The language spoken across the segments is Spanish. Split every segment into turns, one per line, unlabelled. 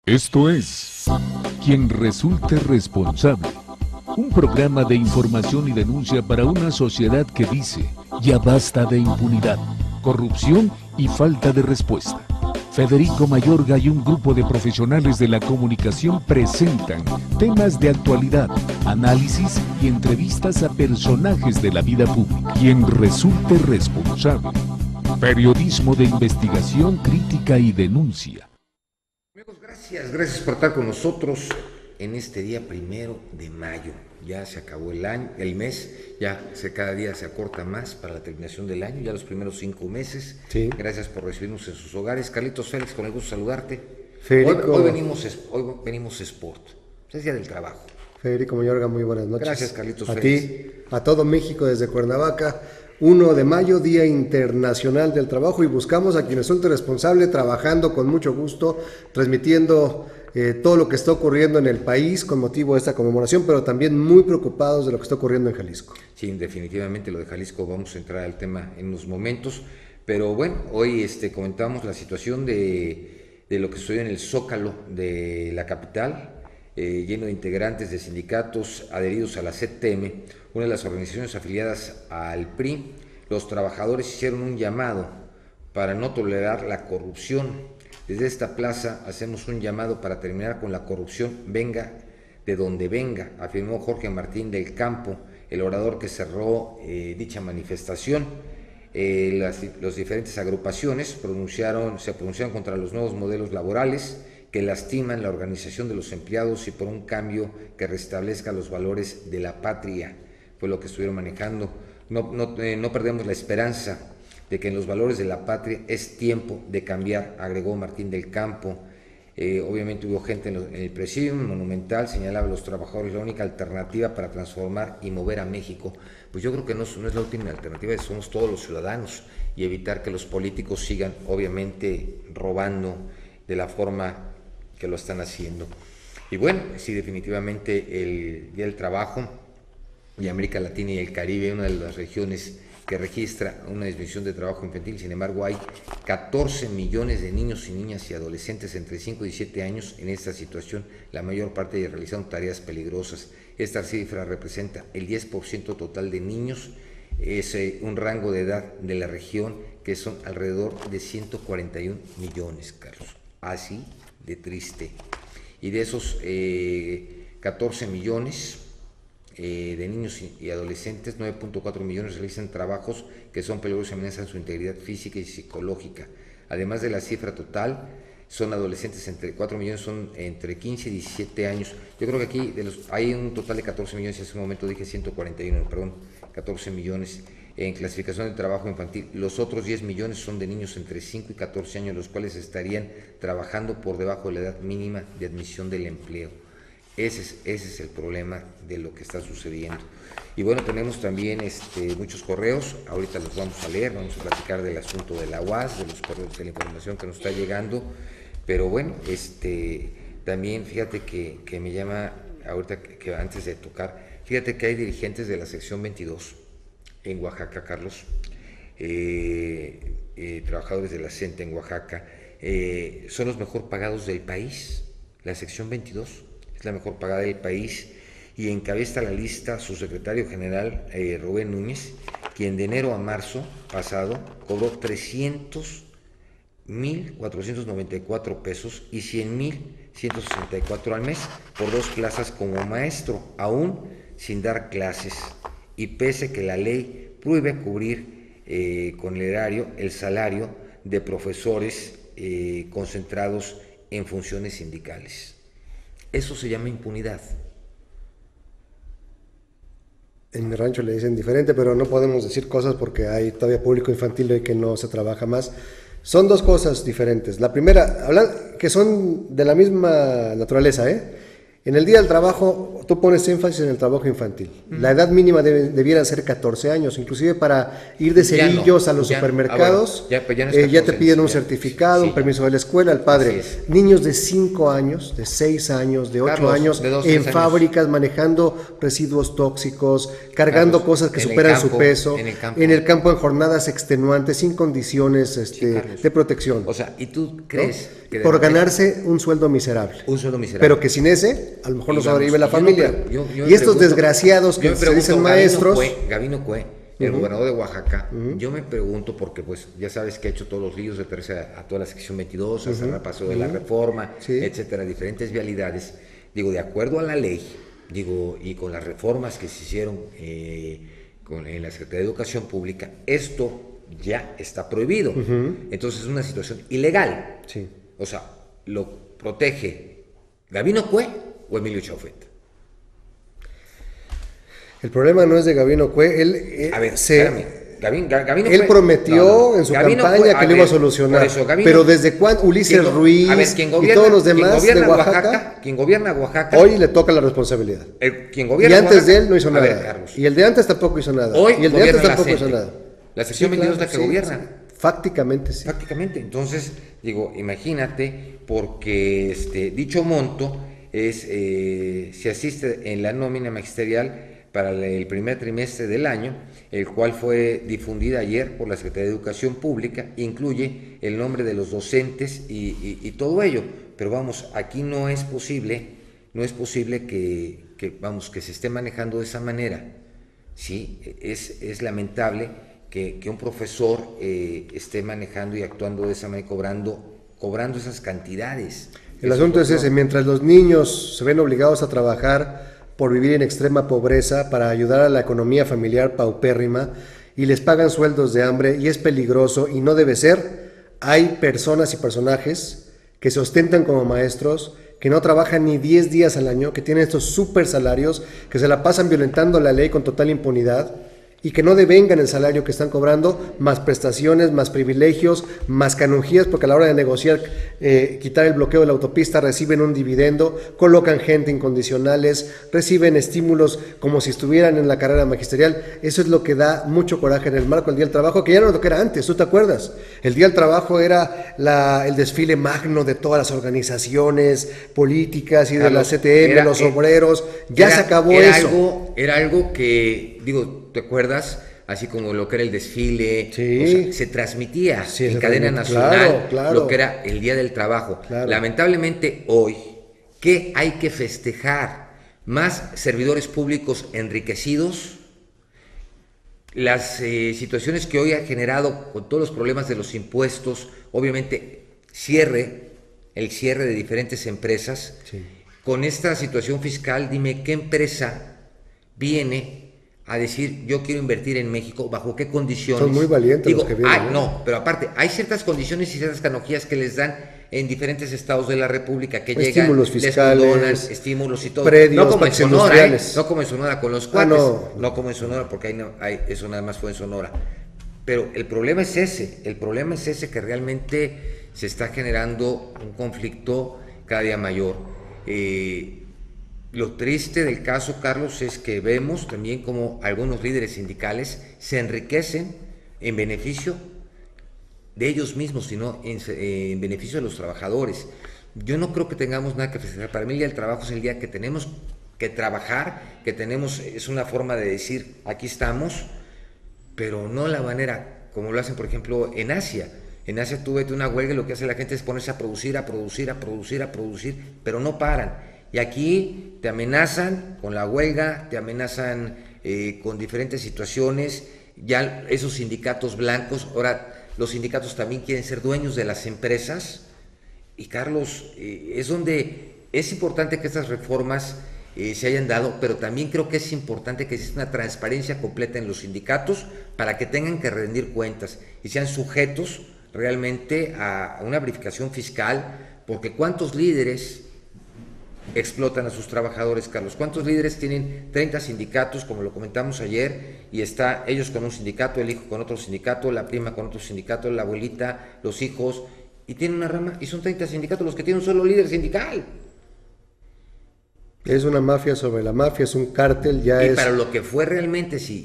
Esto es Quien Resulte Responsable, un programa de información y denuncia para una sociedad que dice, ya basta de impunidad, corrupción y falta de respuesta. Federico Mayorga y un grupo de profesionales de la comunicación presentan temas de actualidad, análisis y entrevistas a personajes de la vida pública. Quien resulte responsable. Periodismo de investigación, crítica y denuncia.
Amigos, gracias por estar con nosotros en este día 1 de mayo. Ya se acabó el mes, cada día se acorta más para la terminación del año, ya los primeros 5 meses.
Sí.
Gracias por recibirnos en sus hogares. Carlitos Félix, con el gusto de saludarte.
Federico.
Hoy venimos sport, es día del trabajo.
Federico Mayorga, muy buenas noches.
Gracias, Carlitos
a
Félix.
ti, a todo México desde Cuernavaca. 1 de mayo, Día Internacional del Trabajo, y buscamos a quien resulte responsable, trabajando con mucho gusto, transmitiendo todo lo que está ocurriendo en el país con motivo de esta conmemoración, pero también muy preocupados de lo que está ocurriendo en Jalisco.
Sí, definitivamente lo de Jalisco, vamos a entrar al tema en unos momentos, pero bueno, hoy comentamos la situación de lo que sucedió en el Zócalo de la capital, lleno de integrantes de sindicatos adheridos a la CTM, una de las organizaciones afiliadas al PRI. Los trabajadores hicieron un llamado para no tolerar la corrupción. Desde esta plaza hacemos un llamado para terminar con la corrupción, venga de donde venga, afirmó Jorge Martín del Campo, el orador que cerró dicha manifestación. Las diferentes agrupaciones se pronunciaron contra los nuevos modelos laborales que lastiman la organización de los empleados y por un cambio que restablezca los valores de la patria. Fue lo que estuvieron manejando. No perdemos la esperanza de que en los valores de la patria es tiempo de cambiar, agregó Martín del Campo. Obviamente hubo gente en el Presidium Monumental, señalaba a los trabajadores la única alternativa para transformar y mover a México. Pues yo creo que no es la última alternativa, somos todos los ciudadanos, y evitar que los políticos sigan obviamente robando de la forma que lo están haciendo. Y bueno, sí, definitivamente el Día del Trabajo y América Latina y el Caribe, una de las regiones que registra una disminución de trabajo infantil. Sin embargo, hay 14 millones de niños y niñas y adolescentes entre 5 y 17 años en esta situación, la mayor parte de realizando tareas peligrosas. Esta cifra representa el 10% total de niños, es un rango de edad de la región que son alrededor de 141 millones, Carlos. Así de triste. Y de esos 14 millones de niños y adolescentes, 9.4 millones realizan trabajos que son peligrosos y amenazan su integridad física y psicológica. Además de la cifra total, son adolescentes, 4 millones son entre 15 y 17 años. Yo creo que aquí hay un total de 14 millones, hace un momento dije 141, perdón, 14 millones en clasificación de trabajo infantil. Los otros 10 millones son de niños entre 5 y 14 años, los cuales estarían trabajando por debajo de la edad mínima de admisión del empleo. Ese es el problema de lo que está sucediendo. Y bueno, tenemos también muchos correos, ahorita los vamos a leer, vamos a platicar del asunto de la UAS, de los correos, de la información que nos está llegando, pero bueno, también fíjate que me llama, ahorita que antes de tocar, fíjate que hay dirigentes de la sección 22 en Oaxaca, Carlos, trabajadores de la CENTE en Oaxaca, son los mejor pagados del país, la sección 22 es la mejor pagada del país, y encabeza la lista su secretario general, Rubén Núñez, quien de enero a marzo pasado cobró 300,494 pesos y 100,164 al mes por 2 plazas como maestro, aún sin dar clases, y pese que la ley prohíbe cubrir con el erario el salario de profesores concentrados en funciones sindicales. Eso se llama impunidad.
En mi rancho le dicen diferente, pero no podemos decir cosas porque hay todavía público infantil hoy que no se trabaja más. Son dos cosas diferentes. La primera, que son de la misma naturaleza, En el Día del Trabajo, tú pones énfasis en el trabajo infantil. La edad mínima debiera ser 14 años, inclusive para ir de cerillos a los supermercados, ya te piden un certificado, un permiso de la escuela, el padre. Niños de 5 años, de 6 años, de 8 años, en fábricas, manejando residuos tóxicos, cargando cosas que superan su peso, en el campo en jornadas extenuantes, sin condiciones de protección.
O sea, ¿y tú crees que
por ganarse un sueldo miserable?
Un sueldo miserable.
Pero que sin ese, a lo mejor no sobrevive la familia. Y estos desgraciados que se dicen maestros.
Gabino Cue, el gobernador de Oaxaca, yo me pregunto, porque pues ya sabes que ha hecho todos los líos de tercera a toda la sección 22, hasta el paso de la reforma, etcétera, diferentes vialidades. Digo, de acuerdo a la ley, digo, y con las reformas que se hicieron en la Secretaría de Educación Pública, esto ya está prohibido. Entonces es una situación ilegal.
Sí.
O sea, lo protege ¿Gabino Cue o Emilio Chauvet?
El problema no es de Gabino Cue, él
Gabino
él
Cue,
prometió en su campaña que lo iba a solucionar. Pero ¿desde cuándo? Ulises Ruiz y todos los demás de Oaxaca,
quien gobierna Oaxaca,
hoy le toca la responsabilidad.
Quien gobierna
y antes
Oaxaca,
de él no hizo nada.
Carlos,
y el de antes tampoco hizo nada.
Hoy
y el de antes tampoco hizo nada.
La sección 22 es la que gobierna.
Sí. Fácticamente sí.
Fácticamente. Entonces, digo, imagínate, porque dicho monto se asiste en la nómina magisterial para el primer trimestre del año, el cual fue difundida ayer por la Secretaría de Educación Pública, incluye el nombre de los docentes y todo ello. Pero vamos, aquí no es posible que se esté manejando de esa manera. Sí, es lamentable que un profesor esté manejando y actuando de esa manera, cobrando esas cantidades.
El asunto es ese, mientras los niños se ven obligados a trabajar por vivir en extrema pobreza para ayudar a la economía familiar paupérrima y les pagan sueldos de hambre y es peligroso y no debe ser, hay personas y personajes que se ostentan como maestros, que no trabajan ni 10 días al año, que tienen estos super salarios, que se la pasan violentando la ley con total impunidad y que no devengan el salario que están cobrando, más prestaciones, más privilegios, más canonjías, porque a la hora de negociar, quitar el bloqueo de la autopista, reciben un dividendo, colocan gente incondicionales, reciben estímulos como si estuvieran en la carrera magisterial. Eso es lo que da mucho coraje en el marco del Día del Trabajo, que ya no es lo que era antes, ¿tú te acuerdas? El Día del Trabajo era el desfile magno de todas las organizaciones políticas y Carlos, de la CTM, los obreros, ya se acabó eso.
Era algo que, digo, ¿te acuerdas? Así como lo que era el desfile,
sí.
O sea, se transmitía en cadena nacional,
claro.
Lo que era el Día del Trabajo.
Claro.
Lamentablemente hoy, ¿qué hay que festejar? ¿Más servidores públicos enriquecidos? Las situaciones que hoy ha generado con todos los problemas de los impuestos, obviamente el cierre de diferentes empresas.
Sí.
Con esta situación fiscal, dime, ¿qué empresa viene a decir yo quiero invertir en México? ¿Bajo qué condiciones?
Son muy valientes los que vienen.
No, pero aparte, hay ciertas condiciones y ciertas canonjías que les dan en diferentes estados de la República, que
estímulos
llegan,
fiscales,
les condonan estímulos y todo.
Predios,
no como en Sonora, no como en Sonora con los cuates,
no
como en Sonora, porque eso nada más fue en Sonora. Pero el problema es ese que realmente se está generando un conflicto cada día mayor. Lo triste del caso, Carlos, es que vemos también como algunos líderes sindicales se enriquecen en beneficio de ellos mismos, sino en beneficio de los trabajadores. Yo no creo que tengamos nada que festejar. Para mí el Día del Trabajo es el día que tenemos que trabajar, es una forma de decir, aquí estamos, pero no la manera como lo hacen, por ejemplo, en Asia. En Asia tú vete una huelga y lo que hace la gente es ponerse a producir, pero no paran. Y aquí te amenazan con la huelga, te amenazan con diferentes situaciones, ya esos sindicatos blancos, ahora los sindicatos también quieren ser dueños de las empresas. Y Carlos, es donde es importante que estas reformas se hayan dado, pero también creo que es importante que exista una transparencia completa en los sindicatos para que tengan que rendir cuentas y sean sujetos realmente a una verificación fiscal, porque ¿cuántos líderes explotan a sus trabajadores, Carlos? ¿Cuántos líderes tienen 30 sindicatos, como lo comentamos ayer, y está ellos con un sindicato, el hijo con otro sindicato, la prima con otro sindicato, la abuelita, los hijos, y tienen una rama, y son 30 sindicatos los que tienen un solo líder sindical?
Es una mafia sobre la mafia, es un cártel, ya
y
es...
para lo que fue realmente, si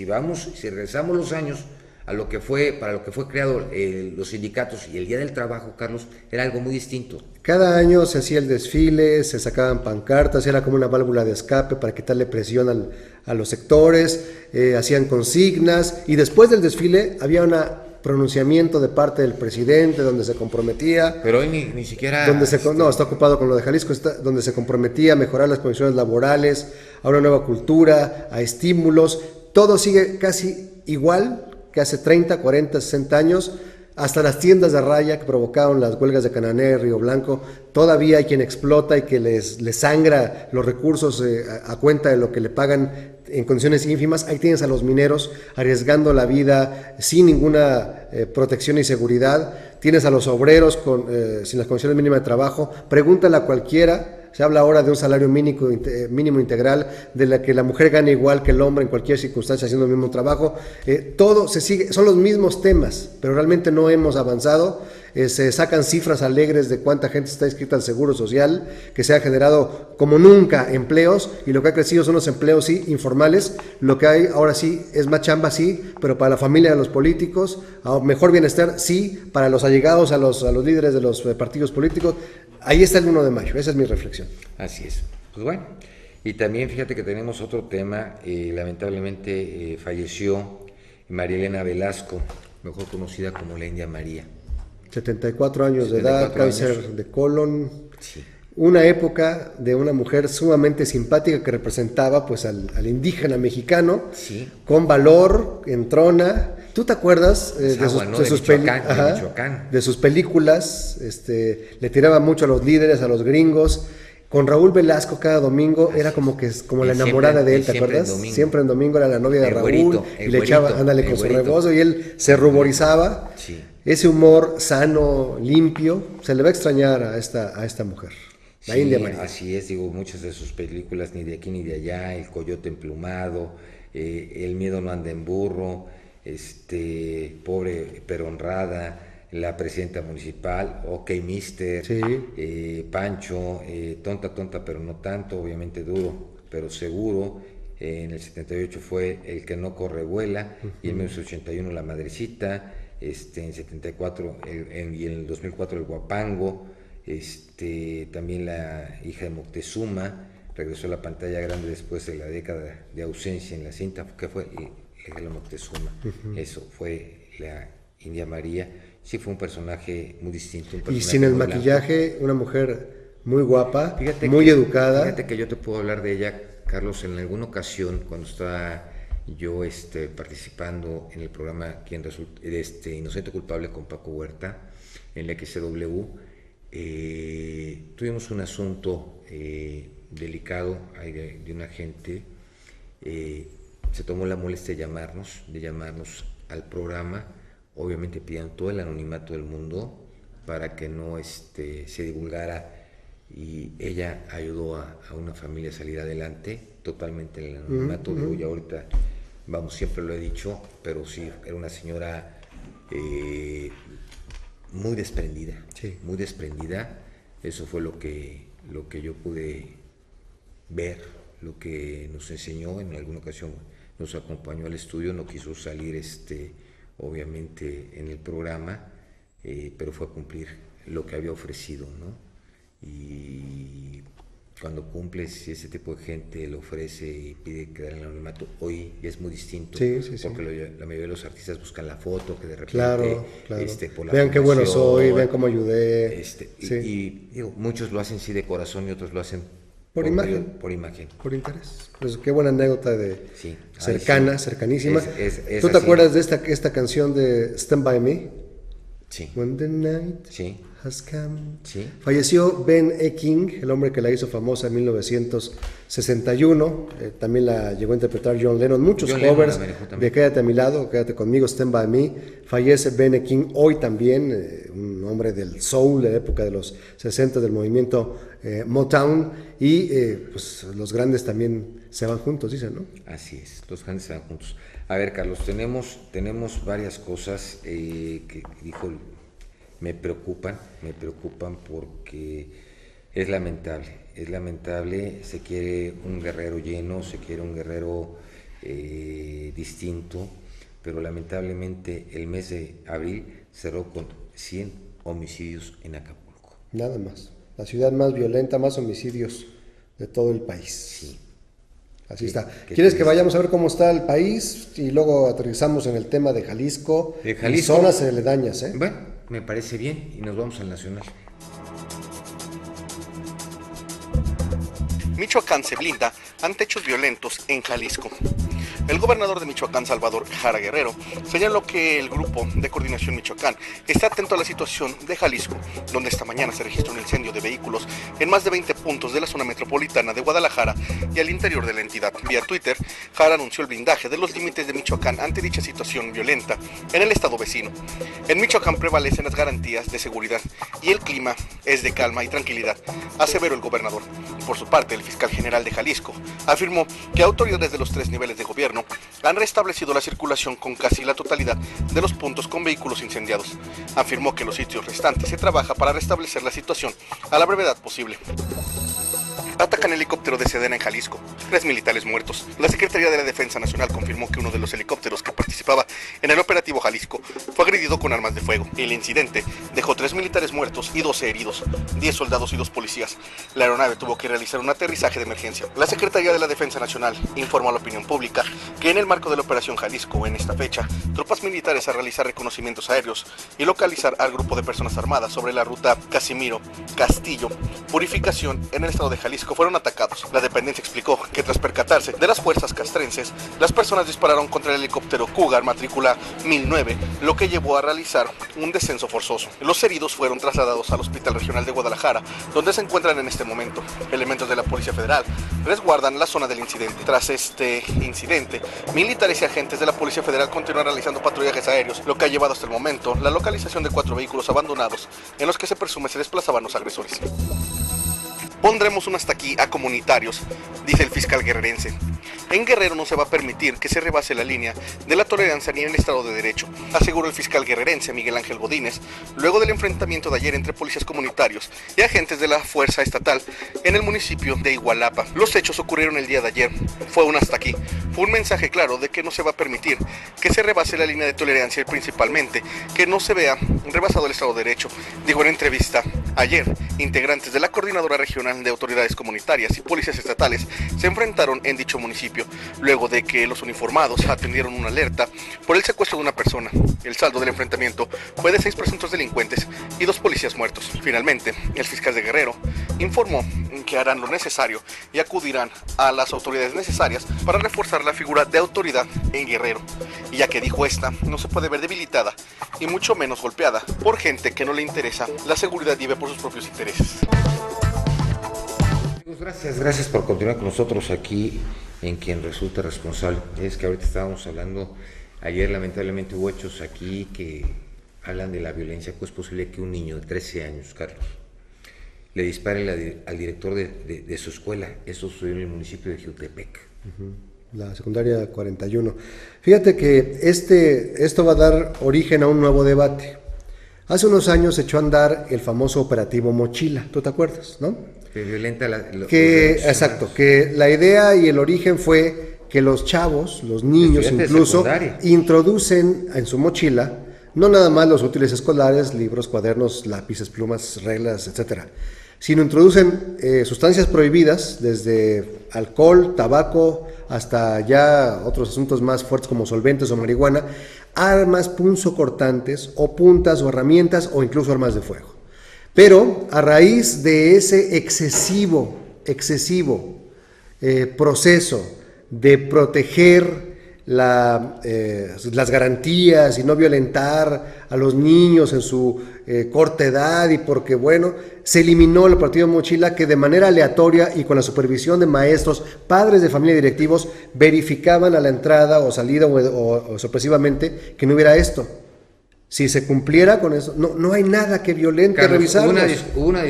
regresamos los años a lo que fue, para lo que fue creado los sindicatos y el Día del Trabajo, Carlos, era algo muy distinto.
Cada año se hacía el desfile, se sacaban pancartas, era como una válvula de escape para quitarle presión a los sectores, hacían consignas, y después del desfile había un pronunciamiento de parte del presidente donde se comprometía.
Pero hoy ni siquiera...
No, está ocupado con lo de Jalisco, donde se comprometía a mejorar las condiciones laborales, a una nueva cultura, a estímulos. Todo sigue casi igual que hace 30, 40, 60 años. Hasta las tiendas de raya que provocaron las huelgas de Cananea, Río Blanco, todavía hay quien explota y que les sangra los recursos a cuenta de lo que le pagan en condiciones ínfimas. Ahí tienes a los mineros arriesgando la vida sin ninguna protección y seguridad. Tienes a los obreros sin las condiciones mínimas de trabajo. Pregúntale a cualquiera. Se habla ahora de un salario mínimo integral, de la que la mujer gana igual que el hombre en cualquier circunstancia haciendo el mismo trabajo. Todo se sigue, son los mismos temas, pero realmente no hemos avanzado. Se sacan cifras alegres de cuánta gente está inscrita al Seguro Social, que se ha generado como nunca empleos, y lo que ha crecido son los empleos, sí, informales. Lo que hay ahora sí es más chamba, sí, pero para la familia de los políticos, mejor bienestar, sí, para los allegados a los líderes de los partidos políticos. Ahí está el 1 de mayo, esa es mi reflexión.
Así es. Pues bueno, y también fíjate que tenemos otro tema, lamentablemente falleció María Elena Velasco, mejor conocida como la India María.
74 años de edad, cáncer de colon.
Sí.
Una época de una mujer sumamente simpática que representaba pues al indígena mexicano,
sí,
con valor, entrona. ¿Tú te acuerdas de sus películas? Le tiraba mucho a los líderes, a los gringos. Con Raúl Velasco cada domingo era como la enamorada de él, ¿te acuerdas? Siempre en domingo era la novia de Raúl y le echaba, ándale, con su rebozo, y él se ruborizaba.
Sí.
Ese humor sano, limpio, se le va a extrañar a esta mujer. La India María.
Así es, digo, muchas de sus películas, Ni de aquí ni de allá, El coyote emplumado, El miedo no anda en burro, Pobre pero honrada, La presidenta municipal, Ok Mister,
sí,
Pancho, Tonta pero no tanto, obviamente Duro pero seguro. En el 78 fue El que no corre vuela, y en 1981 La madrecita, en 74 y en el 2004 El guapango. También La hija de Moctezuma regresó a la pantalla grande después de la década de ausencia en la cinta, que fue La hija de Moctezuma. Eso fue la India María. Sí, fue un personaje muy distinto.
Y sin el maquillaje, blanco. Una mujer muy guapa, muy educada.
Fíjate que yo te puedo hablar de ella, Carlos, en alguna ocasión cuando estaba yo participando en el programa Inocente Culpable con Paco Huerta en la XW. Tuvimos un asunto delicado de una gente. Se tomó la molestia de llamarnos al programa. Obviamente pidieron todo el anonimato del mundo para que no se divulgara, y ella ayudó a una familia a salir adelante totalmente en el anonimato. Digo, ya ahorita, vamos, siempre lo he dicho, pero sí, era una señora muy desprendida,
sí,
muy desprendida. Eso fue lo que yo pude ver, lo que nos enseñó. En alguna ocasión nos acompañó al estudio, no quiso salir obviamente en el programa, pero fue a cumplir lo que había ofrecido, ¿no? Y cuando cumples, ese tipo de gente le ofrece y pide quedar en el anonimato, hoy es muy distinto, porque la mayoría de los artistas buscan la foto, que de repente
claro.
Por la
vean qué bueno soy, vean cómo ayudé,
y digo, muchos lo hacen sí de corazón y otros lo hacen
por imagen,
por
interés. Pues qué buena anécdota cercanísima. ¿Tú te
así.
acuerdas de esta canción de Stand By Me?
Sí.
When the night
sí.
has come.
Sí.
Falleció Ben E. King, el hombre que la hizo famosa en 1961. También la llegó a interpretar John Lennon. Muchos covers de Quédate a mi lado, Quédate conmigo, Stand By Me. Fallece Ben E. King hoy también, un hombre del soul de la época de los 60 del movimiento Motown. Y pues los grandes también se van juntos, dicen, ¿no?
Así es, los grandes se van juntos. A ver, Carlos, tenemos varias cosas que dijo, me preocupan porque es lamentable. se quiere un Guerrero lleno, se quiere un Guerrero distinto, pero lamentablemente el mes de abril cerró con 100 homicidios en Acapulco.
Nada más, la ciudad más violenta, más homicidios de todo el país.
Sí.
Así está. ¿Quieres que vayamos a ver cómo está el país y luego aterrizamos en el tema de Jalisco, y zonas aledañas?
Bueno, me parece bien y nos vamos al Nacional.
Michoacán se blinda ante hechos violentos en Jalisco. El gobernador de Michoacán, Salvador Jara Guerrero, señaló que el Grupo de Coordinación Michoacán está atento a la situación de Jalisco, donde esta mañana se registró un incendio de vehículos en más de 20 puntos de la zona metropolitana de Guadalajara y al interior de la entidad. Vía Twitter, Jara anunció el blindaje de los límites de Michoacán ante dicha situación violenta en el estado vecino. En Michoacán prevalecen las garantías de seguridad y el clima es de calma y tranquilidad, aseveró el gobernador. Por su parte, el fiscal general de Jalisco afirmó que autoridades de los 3 niveles de gobierno han restablecido la circulación con casi la totalidad de los puntos con vehículos incendiados. Afirmó que los sitios restantes se trabaja para restablecer la situación a la brevedad posible. Atacan helicóptero de Sedena en Jalisco, 3 militares muertos. La Secretaría de la Defensa Nacional confirmó que uno de los helicópteros que participaba en el operativo Jalisco fue agredido con armas de fuego. El incidente dejó 3 militares muertos y 12 heridos, 10 soldados y 2 policías. La aeronave tuvo que realizar un aterrizaje de emergencia. La Secretaría de la Defensa Nacional informó a la opinión pública que en el marco de la operación Jalisco, en esta fecha, tropas militares a realizar reconocimientos aéreos y localizar al grupo de personas armadas sobre la ruta Casimiro, Castillo, Purificación en el estado de Jalisco fueron atacados. La dependencia explicó que tras percatarse de las fuerzas castrenses, las personas dispararon contra el helicóptero Cougar matrícula 1009, lo que llevó a realizar un descenso forzoso. Los heridos fueron trasladados al Hospital Regional de Guadalajara, donde se encuentran en este momento. Elementos de la Policía Federal resguardan la zona del incidente. Tras este incidente, militares y agentes de la Policía Federal continúan realizando patrullajes aéreos, lo que ha llevado hasta el momento la localización de 4 vehículos abandonados en los que se presume se desplazaban los agresores. Pondremos un hasta aquí a comunitarios, dice el fiscal guerrerense. En Guerrero no se va a permitir que se rebase la línea de la tolerancia ni en el Estado de Derecho, aseguró el fiscal guerrerense Miguel Ángel Godínez, luego del enfrentamiento de ayer entre policías comunitarios y agentes de la Fuerza Estatal en el municipio de Igualapa. Los hechos ocurrieron el día de ayer. Fue un hasta aquí. Fue un mensaje claro de que no se va a permitir que se rebase la línea de tolerancia y principalmente que no se vea rebasado el Estado de Derecho, dijo en entrevista. Ayer, integrantes de la Coordinadora Regional de Autoridades Comunitarias y Policías Estatales se enfrentaron en dicho municipio, luego de que los uniformados atendieron una alerta por el secuestro de una persona. El saldo del enfrentamiento fue de 6 presuntos delincuentes y 2 policías muertos. Finalmente, el fiscal de Guerrero informó que harán lo necesario y acudirán a las autoridades necesarias para reforzar la figura de autoridad en Guerrero, y ya que dijo esta, no se puede ver debilitada y mucho menos golpeada por gente que no le interesa la seguridad y ve por sus propios intereses.
Gracias por continuar con nosotros aquí en Quien Resulta Responsable. Es que ahorita estábamos hablando, ayer lamentablemente hubo hechos aquí que hablan de la violencia. ¿Cómo es posible que un niño de 13 años, Carlos, le dispare al director de su escuela? Eso sucedió en el municipio de Jiutepec.
La secundaria 41. Fíjate que esto va a dar origen a un nuevo debate. Hace unos años se echó a andar el famoso operativo Mochila, ¿tú te acuerdas, no?
Que violenta
exacto, que la idea y el origen fue que los chavos, los niños incluso, introducen en su mochila no nada más los útiles escolares, libros, cuadernos, lápices, plumas, reglas, etcétera, sino introducen sustancias prohibidas, desde alcohol, tabaco, hasta ya otros asuntos más fuertes como solventes o marihuana, armas punzocortantes o puntas o herramientas o incluso armas de fuego. Pero a raíz de ese excesivo proceso de proteger las garantías y no violentar a los niños en su corta edad, y porque se eliminó el operativo Mochila, que de manera aleatoria y con la supervisión de maestros, padres de familia y directivos verificaban a la entrada o salida o sorpresivamente que no hubiera esto. Si se cumpliera con eso, no hay nada que violente. Revisarlos.
Hubo una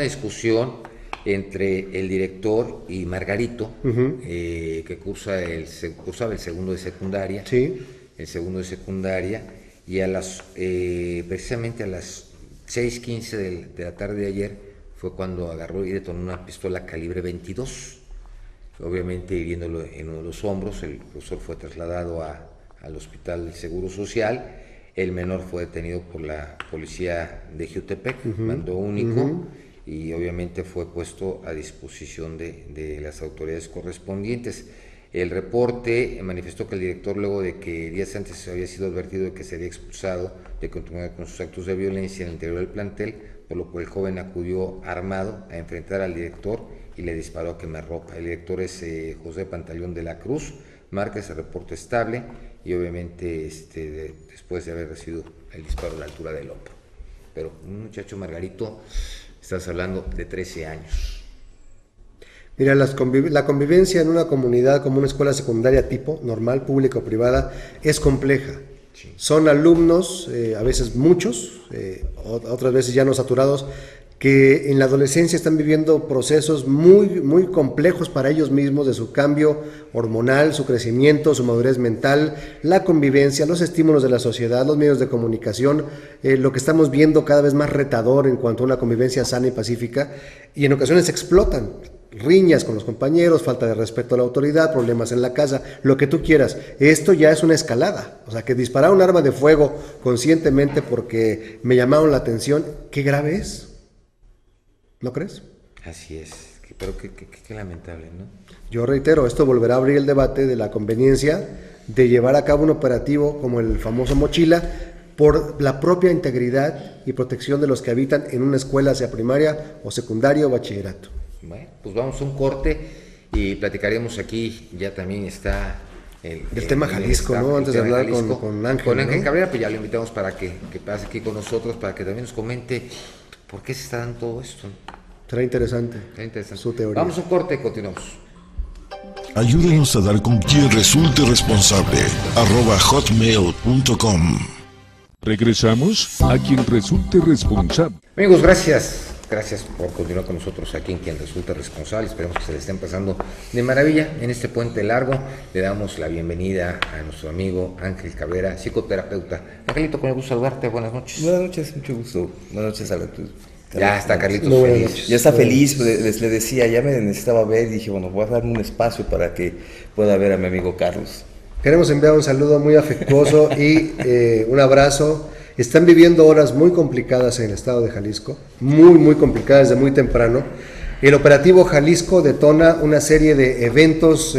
discusión entre el director y Margarito, que cursaba el segundo de secundaria.
Sí.
El segundo de secundaria, y precisamente a las 6:15 de la tarde de ayer fue cuando agarró y detonó una pistola calibre 22, obviamente hiriéndolo en uno de los hombros. El profesor fue trasladado al Hospital del Seguro Social. El menor fue detenido por la policía de Jiutepec, mando único, y obviamente fue puesto a disposición de las autoridades correspondientes. El reporte manifestó que el director, luego de que días antes había sido advertido de que sería expulsado de continuar con sus actos de violencia en el interior del plantel, por lo cual el joven acudió armado a enfrentar al director y le disparó a quemarropa. El director es José Pantaleón de la Cruz, marca ese reporte estable y obviamente después de haber recibido el disparo a la altura del hombro. Pero un muchacho, Margarito, estás hablando de 13 años.
Mira, la convivencia en una comunidad como una escuela secundaria tipo, normal, pública o privada, es compleja. Sí. Son alumnos, a veces muchos, otras veces ya no saturados, que en la adolescencia están viviendo procesos muy, muy complejos para ellos mismos, de su cambio hormonal, su crecimiento, su madurez mental, la convivencia, los estímulos de la sociedad, los medios de comunicación, lo que estamos viendo cada vez más retador en cuanto a una convivencia sana y pacífica, y en ocasiones explotan. Riñas con los compañeros, falta de respeto a la autoridad, problemas en la casa, lo que tú quieras. Esto ya es una escalada. O sea, que disparar un arma de fuego conscientemente porque me llamaron la atención, qué grave es. ¿No crees?
Así es, pero qué lamentable, ¿no?
Yo reitero, esto volverá a abrir el debate de la conveniencia de llevar a cabo un operativo como el famoso Mochila por la propia integridad y protección de los que habitan en una escuela, sea primaria o secundaria o bachillerato.
Bueno, pues vamos a un corte y platicaremos aquí, ya también está
el tema Jalisco, ¿no? Antes de hablar con Ángel.
Con Ángel, ¿no? Cabrera, pues ya lo invitamos para que pase aquí con nosotros, para que también nos comente por qué se está dando todo esto.
Será interesante. Su teoría.
Vamos a un corte y continuamos.
Ayúdenos a dar con quien resulte responsable. @hotmail.com.
Regresamos a quien resulte responsable.
Amigos, gracias por continuar con nosotros aquí en Quien Resulta Responsable. Esperemos que se le estén pasando de maravilla en este puente largo. Le damos la bienvenida a nuestro amigo Ángel Cabrera, psicoterapeuta. Angelito, con el gusto de saludarte, buenas noches.
Buenas noches, mucho gusto. Buenas noches a todos.
Ya está Carlitos feliz.
Ya está feliz, le decía, ya me necesitaba ver y dije, bueno, voy a darme un espacio para que pueda ver a mi amigo Carlos.
Queremos enviar un saludo muy afectuoso y un abrazo. Están viviendo horas muy complicadas en el estado de Jalisco, muy complicadas desde muy temprano. El operativo Jalisco detona una serie de eventos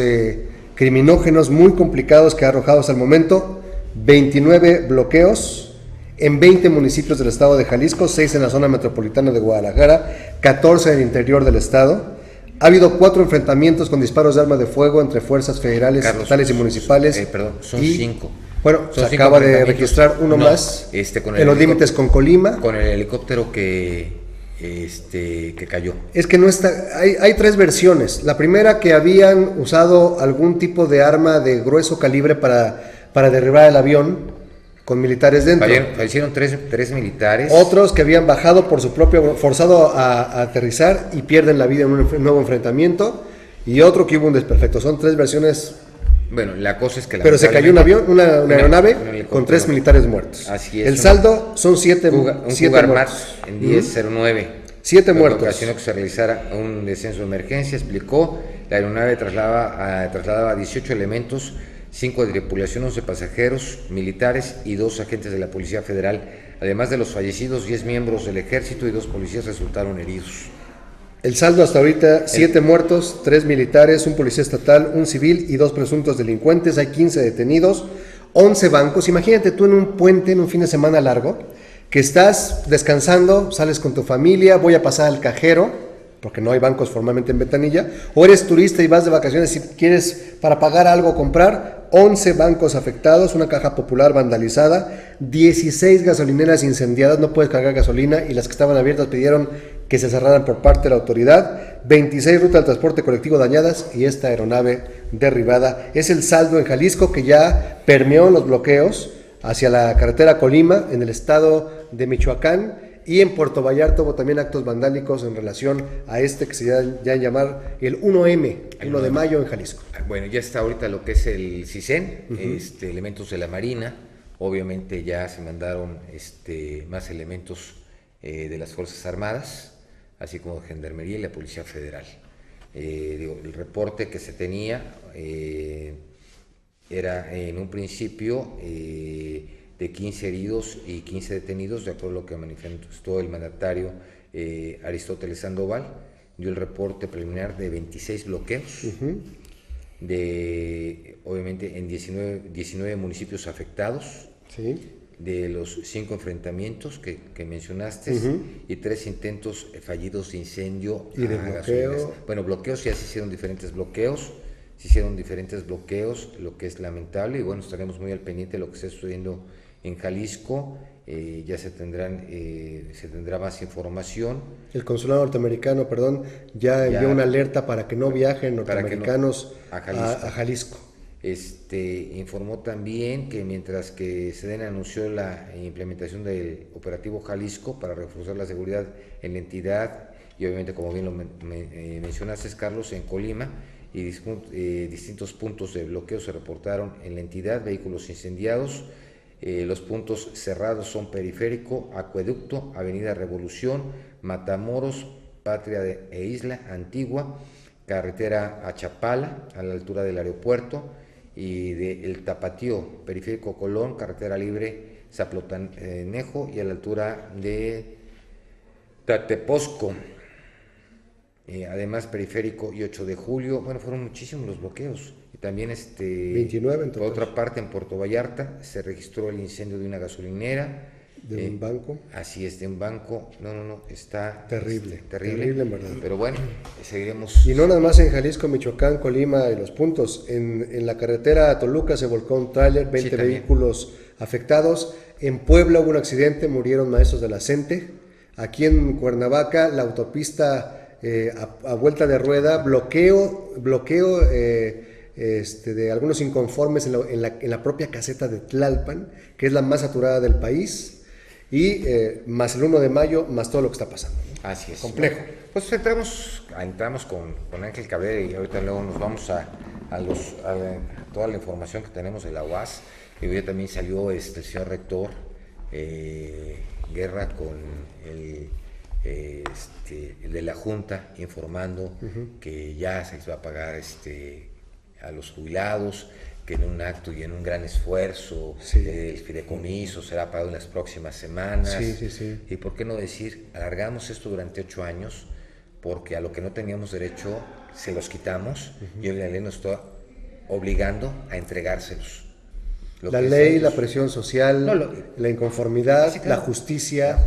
criminógenos muy complicados que ha arrojado hasta el momento 29 bloqueos en 20 municipios del estado de Jalisco, 6 en la zona metropolitana de Guadalajara, 14 en el interior del estado. Ha habido 4 enfrentamientos con disparos de arma de fuego entre fuerzas federales, estatales y municipales.
Son 5.
Bueno, se acaba de registrar uno más en los límites con Colima.
Con el helicóptero que cayó.
Es que no está, hay 3 versiones. La primera, que habían usado algún tipo de arma de grueso calibre para derribar el avión con militares dentro.
Fallecieron 3 militares.
Otros que habían bajado por su propio, forzado a aterrizar y pierden la vida en un nuevo enfrentamiento. Y otro que hubo un desperfecto. Son 3 versiones.
Bueno, la cosa es que...
Pero se cayó un avión, una aeronave con 3 militares muertos.
Así es.
El saldo son 7
muertos. En 10:09.
7 muertos.
Ocasionó que se realizara un descenso de emergencia, explicó. La aeronave trasladaba 18 elementos, 5 de tripulación, 11 pasajeros, militares y 2 agentes de la Policía Federal. Además de los fallecidos, 10 miembros del Ejército y 2 policías resultaron heridos.
El saldo hasta ahorita, 7 muertos, 3 militares, un policía estatal, un civil y 2 presuntos delincuentes. Hay 15 detenidos, 11 bancos. Imagínate tú en un puente, en un fin de semana largo, que estás descansando, sales con tu familia, voy a pasar al cajero, porque no hay bancos formalmente en Ventanilla, o eres turista y vas de vacaciones y quieres para pagar algo comprar. 11 bancos afectados, una caja popular vandalizada, 16 gasolineras incendiadas, no puedes cargar gasolina, y las que estaban abiertas pidieron que se cerraran por parte de la autoridad, 26 rutas de transporte colectivo dañadas y esta aeronave derribada. Es el saldo en Jalisco, que ya permeó los bloqueos hacia la carretera Colima, en el estado de Michoacán, y en Puerto Vallarta hubo también actos vandálicos en relación a que se ya llamar el 1M, 1 de mayo en Jalisco.
Bueno, ya está ahorita lo que es el CISEN, elementos de la Marina, obviamente ya se mandaron más elementos de las Fuerzas Armadas así como de Gendarmería y la Policía Federal. El reporte que se tenía era en un principio de 15 heridos y 15 detenidos, de acuerdo a lo que manifestó el mandatario Aristóteles Sandoval. Dio el reporte preliminar de 26 bloqueos, obviamente en 19 municipios afectados,
Sí.
de los 5 enfrentamientos que mencionaste, y 3 intentos fallidos de incendio
y de
a
bloqueo.
gasolineras. Bueno, bloqueos, ya se hicieron diferentes bloqueos, lo que es lamentable, y bueno, estaremos muy al pendiente de lo que está sucediendo en Jalisco. Ya se tendrá más información.
El consulado norteamericano, ya envió una alerta para que no viajen norteamericanos a Jalisco.
Informó también que mientras que SEDENA anunció la implementación del operativo Jalisco para reforzar la seguridad en la entidad, y obviamente, como bien lo mencionaste, Carlos, en Colima, y distintos puntos de bloqueo se reportaron en la entidad, vehículos incendiados. Los puntos cerrados son Periférico, Acueducto, Avenida Revolución, Matamoros, Patria e Isla Antigua, carretera a Chapala, a la altura del aeropuerto, y el Tapatío, Periférico Colón, carretera libre Zaplotanejo, y a la altura de Tateposco. Además, Periférico y 8 de Julio, bueno, fueron muchísimos los bloqueos. Y también
29 en total.
Por otra parte, en Puerto Vallarta se registró el incendio de una gasolinera.
De un banco.
Así es, de un banco. No, está
terrible.
Terrible.
Terrible, en verdad.
Pero bueno, seguiremos.
Y no nada más en Jalisco, Michoacán, Colima y los puntos. En la carretera a Toluca se volcó un tráiler, 20 vehículos afectados. En Puebla hubo un accidente, murieron maestros de la CENTE. Aquí en Cuernavaca, la autopista a vuelta de rueda, bloqueo de algunos inconformes en la propia caseta de Tlalpan, que es la más saturada del país, y más el 1 de mayo, más todo lo que está pasando.
Así es.
Complejo.
Pues entramos con Ángel Cabrera, y ahorita luego nos vamos a toda la información que tenemos de la UAS. Y hoy también salió el señor rector Guerra con el de la Junta, informando que ya se les va a pagar a los jubilados, que en un acto y en un gran esfuerzo el fideicomiso será pagado en las próximas semanas.
Sí.
Y por qué no decir, alargamos esto durante 8 años, porque a lo que no teníamos derecho se los quitamos, y hoy la ley nos está obligando a entregárselos.
La ley, la presión social, la inconformidad, sí, claro, la justicia.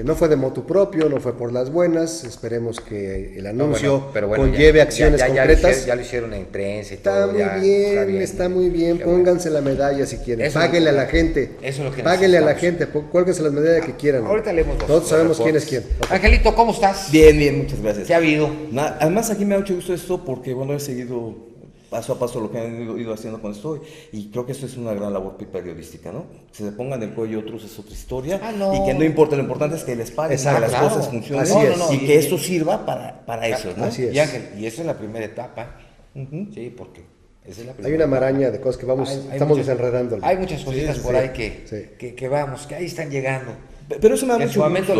No fue de motu propio, no fue por las buenas. Esperemos que el anuncio conlleve acciones concretas.
Ya lo hicieron en prensa y
todo. Está muy bien. Pónganse la medalla si quieren. Páguenle a la gente.
Eso es lo que
páguenle a la gente. Cuélguense las medallas que quieran.
Ahorita leemos
Todos sabemos quién es quién.
Okay. Angelito, ¿cómo estás?
Bien, muchas gracias.
¿Qué ha habido?
Además, aquí me ha mucho gusto esto porque, he seguido paso a paso lo que han ido haciendo con esto, y creo que esto es una gran labor periodística, ¿no? Que se pongan el cuello otros es otra historia, y que no importa, lo importante es que les paguen, que las cosas funcionen, y que esto sirva para eso, ¿no?
Así es. Y Ángel, y esa es la primera etapa, sí, porque esa es la primera
hay una maraña de cosas que estamos desenredando.
Hay muchas cositas por ahí que vamos, que ahí están llegando.
Pero eso me da mucho gusto.
En su momento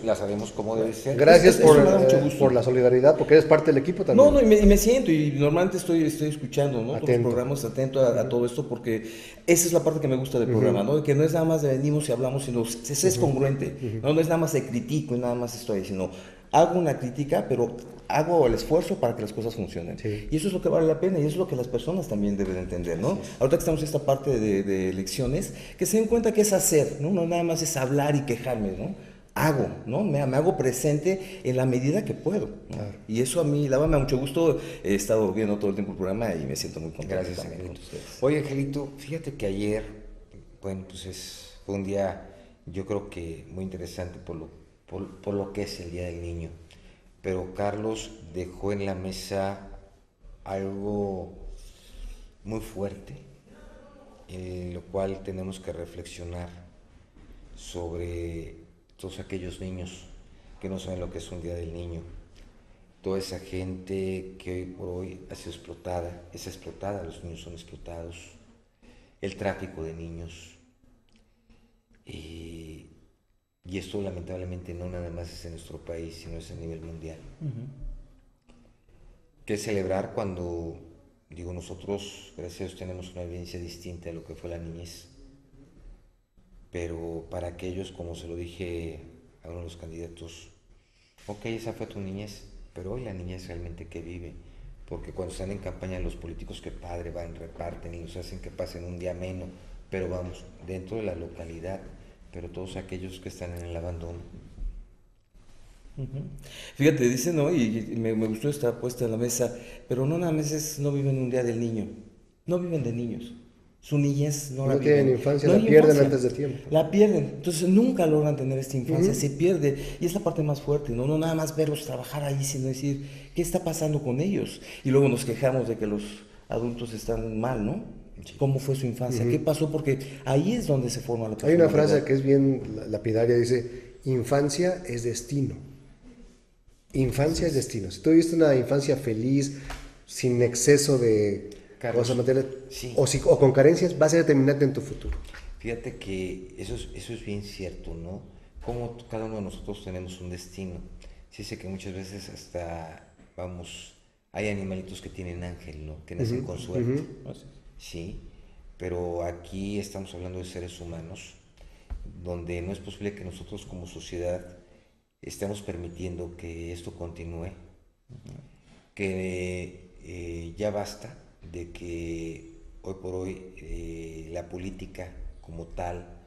las haremos como debe ser.
Gracias por la solidaridad, porque eres parte del equipo también.
No, y me siento, y normalmente estoy escuchando, ¿no? Todos los programas, atento a todo esto, porque esa es la parte que me gusta del programa, ¿no? Que no es nada más de venimos y hablamos, sino se es congruente. No es nada más de critico y nada más estoy, sino hago una crítica, pero hago el esfuerzo para que las cosas funcionen. Y eso es lo que vale la pena, y eso es lo que las personas también deben entender, ¿no? Ahorita que estamos en esta parte de elecciones, que se den cuenta que es hacer, ¿no? No nada más es hablar y quejarme, ¿no? Hago, ¿no? Me hago presente en la medida que puedo, ¿no? Claro. Y eso a mí, la verdad, me da mucho gusto. He estado viendo todo el tiempo el programa y me siento muy contento.
Gracias, Angelito. Oye, Angelito, fíjate que ayer, bueno, pues fue un día, yo creo que muy interesante por lo que es el Día del Niño. Pero Carlos dejó en la mesa algo muy fuerte, en lo cual tenemos que reflexionar sobre todos aquellos niños que no saben lo que es un Día del Niño, toda esa gente que hoy por hoy ha sido explotada, es explotada, los niños son explotados, el tráfico de niños, y Y esto lamentablemente no nada más es en nuestro país, sino es a nivel mundial. Que celebrar cuando, digo, nosotros, gracias a Dios, tenemos una vivencia distinta a lo que fue la niñez. Pero para aquellos, como se lo dije a uno de los candidatos, ok, esa fue tu niñez, pero hoy la niñez realmente que vive. Porque cuando están en campaña los políticos, que padre, van, reparten y los hacen que pasen un día menos, pero vamos, dentro de la localidad, pero todos aquellos que están en el abandono.
Fíjate, dice, ¿no? Y me gustó esta puesta en la mesa, pero no nada más no viven un día del niño, no viven de niños. Su niñez no la viven.
No tienen infancia, la pierden antes de tiempo.
La pierden, entonces nunca logran tener esta infancia, se pierde. Y es la parte más fuerte, ¿no? No nada más verlos trabajar ahí, sino decir, ¿qué está pasando con ellos? Y luego nos quejamos de que los adultos están mal, ¿no? ¿Cómo fue su infancia? ¿Qué pasó? Porque ahí es donde se forma la personalidad.
Hay una frase que es bien lapidaria, dice, infancia es destino. Infancia es destino. Si tú viste una infancia feliz, sin exceso de cosas materiales, o con carencias, va a ser determinante en tu futuro.
Fíjate que eso es bien cierto, ¿no? Como cada uno de nosotros tenemos un destino. Sí sé que muchas veces hasta, vamos, hay animalitos que tienen ángel, ¿no? Que nacen con suerte. Sí, pero aquí estamos hablando de seres humanos, donde no es posible que nosotros como sociedad estemos permitiendo que esto continúe, que ya basta de que hoy por hoy la política como tal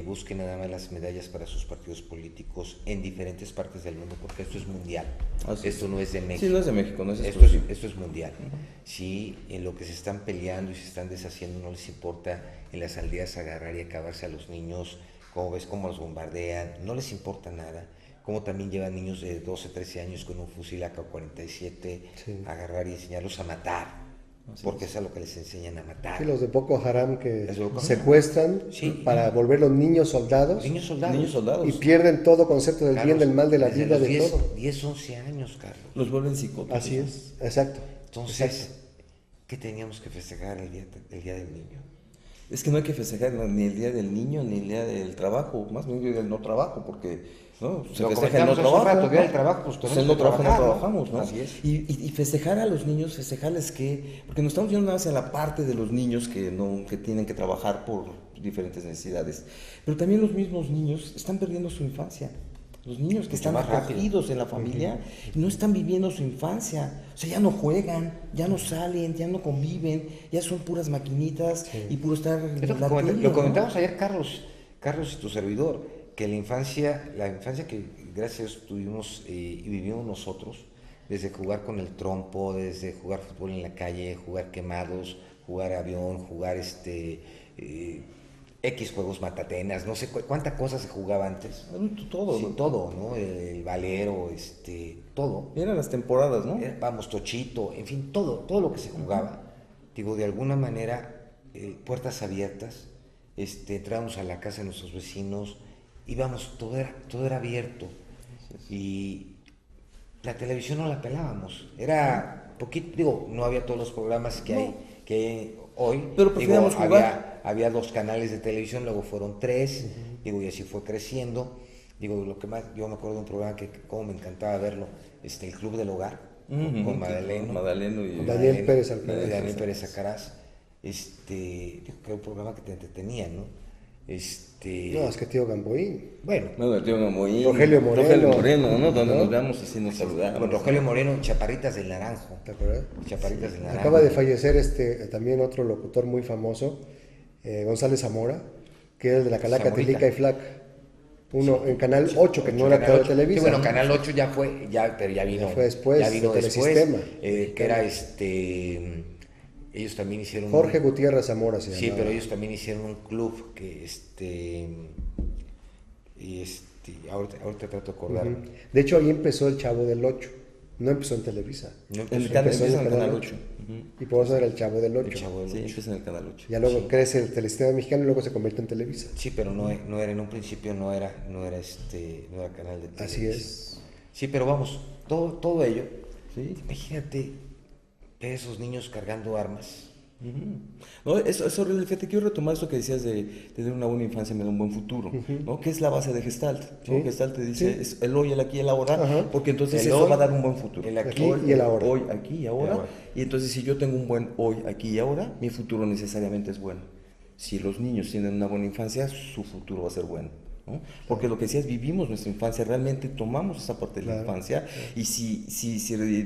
busque nada más las medallas para sus partidos políticos en diferentes partes del mundo, porque esto es mundial. Esto no es de México.
Sí, no es de México, no es
esto es mundial. Sí, en lo que se están peleando y se están deshaciendo no les importa en las aldeas agarrar y acabarse a los niños, como ves cómo los bombardean, no les importa nada. Como también llevan niños de 12, 13 años con un fusil AK-47 a agarrar y enseñarlos a matar. Porque es a lo que les enseñan a matar.
Sí, los de Boko Haram que secuestran para volver los niños soldados.
Niños soldados.
Y pierden todo concepto del bien, del mal, de la vida, de todo.
10, 11 años, Carlos.
Los vuelven psicóticos.
Así es, exacto.
Entonces, ¿qué teníamos que festejar el día del niño?
Es que no hay que festejar ni el día del niño ni el día del trabajo, más bien el no trabajo, porque ¿no? Se festeja el no trabajo,
el día del trabajo, pues
tenemos no trabajamos, ¿no? Así es. Y festejar a los niños, festejarles que, porque nos estamos yendo nada más en la parte de los niños que tienen que trabajar por diferentes necesidades, pero también los mismos niños están perdiendo su infancia. Los niños que están acogidos en la familia no están viviendo su infancia, o sea, ya no juegan, ya no salen, ya no conviven, ya son puras maquinitas y puro estar
lo comentamos ayer Carlos y tu servidor, que la infancia que gracias tuvimos y vivimos nosotros, desde jugar con el trompo, desde jugar fútbol en la calle, jugar quemados, jugar avión, jugar X juegos matatenas, no sé cuántas cosas se jugaba antes.
Todo,
sí, todo, ¿no? El valero, todo.
Eran las temporadas, ¿no?
Vamos, tochito, en fin, todo lo que se jugaba. Digo, de alguna manera, puertas abiertas, entrábamos a la casa de nuestros vecinos, íbamos, todo era abierto. Y la televisión no la pelábamos. Era poquito, digo, no había todos los programas que hay hoy.
Pero preferíamos jugar.
Había 2 canales de televisión, luego fueron 3, digo, y así fue creciendo. Digo, lo que más, yo me acuerdo de un programa que como me encantaba verlo, el Club del Hogar, con
Madaleno y
Daniel Pérez
Alcaraz. Que era un programa que te entretenía, ¿no?
No, es que tío Gamboín.
Bueno.
No, el tío Gamboín.
Rogelio Moreno,
¿no? Donde nos veamos así nos saludamos.
Bueno, Rogelio Moreno, Chaparritas del Naranjo.
¿Te acuerdas?
Chaparritas del Naranjo.
Acaba de fallecer también otro locutor muy famoso, González Zamora, que es de la Calaca, Tilica y Flaca. Uno en Canal 8, que no era de Televisa.
Sí, bueno, Canal 8 ya fue, pero ya vino.
Ya fue después,
ya vino
de Telesistema.
Que era ellos también hicieron
Jorge Gutiérrez Zamora se llamaba.
Sí, pero ellos también hicieron un club que ahorita trato de acordar.
De hecho, ahí empezó el Chavo del 8. No empezó en Televisa.
Empezó en el Canal 8.
Y por eso era el Chavo del 8.
Sí, empezó en el Canal 8.
Ya luego crece el Telesistema Mexicano y luego se convierte en Televisa.
Sí, pero no era en un principio, no era canal de Televisa.
Así es.
Sí, pero vamos, todo ello. Sí. Imagínate ver a esos niños cargando armas,
No, eso es horrible. Fíjate, quiero retomar eso que decías de tener una buena infancia me da un buen futuro, ¿no? Que es la base de Gestalt, ¿no?
Sí.
Gestalt te dice, es el hoy, el aquí y el ahora,
Ajá.
porque entonces
El
eso
hoy,
va a dar un buen futuro.
el aquí
y el ahora.
Hoy, aquí y ahora. Y entonces si yo tengo un buen hoy, aquí y ahora, mi futuro necesariamente es bueno. Si los niños tienen una buena infancia, su futuro va a ser bueno, ¿no? Porque lo que decías, vivimos nuestra infancia, realmente tomamos esa parte de la infancia, y si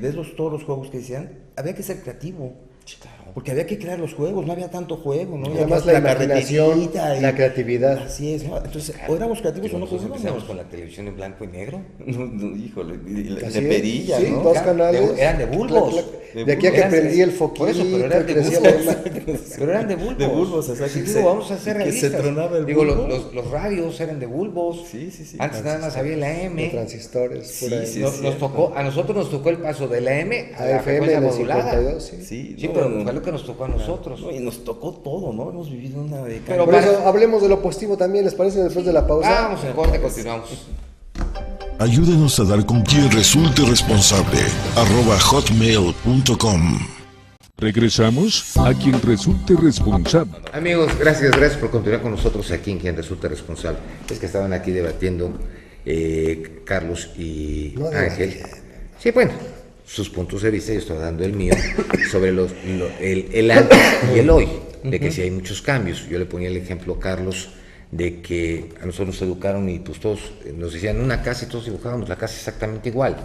ves todos los juegos que decían, había que ser creativo.
Sí, claro.
Porque había que crear los juegos, no había tanto juego, ¿no?
Además la imaginación, la creatividad.
Así es, ¿no? Entonces, o éramos creativos o no
Nosotros empezamos
jugábamos.
con la televisión en blanco y negro.
Híjole,
Así
de
es.
perilla,
Sí,
¿no?
dos canales.
Eran de bulbos.
De aquí a que prendí el foquito,
Por eso, pero eran de
que decía
bulbos.
la-
Pero eran de bulbos.
De bulbos, o sea,
Sí,
que
digo, vamos a hacer
que se
realistas.
tronaba el
Digo,
bulbo.
los radios eran de bulbos.
Sí, sí, sí.
Antes nada más había la
de
M.
transistores.
Sí,
por ahí.
sí,
Nos tocó, a nosotros nos tocó el paso de la M a
A
la
FM
frecuencia
en el
modulada.
52, sí.
Sí,
Sí,
no,
pero
no,
fue lo que nos tocó a nosotros.
no, y nos tocó todo, ¿no? Hemos vivido una década.
Pero
Por
para-
eso hablemos de lo positivo también, ¿les parece? Después de la pausa.
Vamos en corte, continuamos.
Ayúdenos a dar con quien resulte responsable. @hotmail.com.
Regresamos a quien resulte responsable.
Amigos, gracias por continuar con nosotros aquí en Quien Resulta Responsable. Es que estaban aquí debatiendo Carlos y
No,
Ángel. Sí, bueno, sus puntos de vista, yo estoy dando el mío, sobre el antes y el hoy, de que sí hay muchos cambios. Yo le ponía el ejemplo, Carlos, de que a nosotros nos educaron y pues todos nos decían una casa y todos dibujábamos la casa exactamente igual.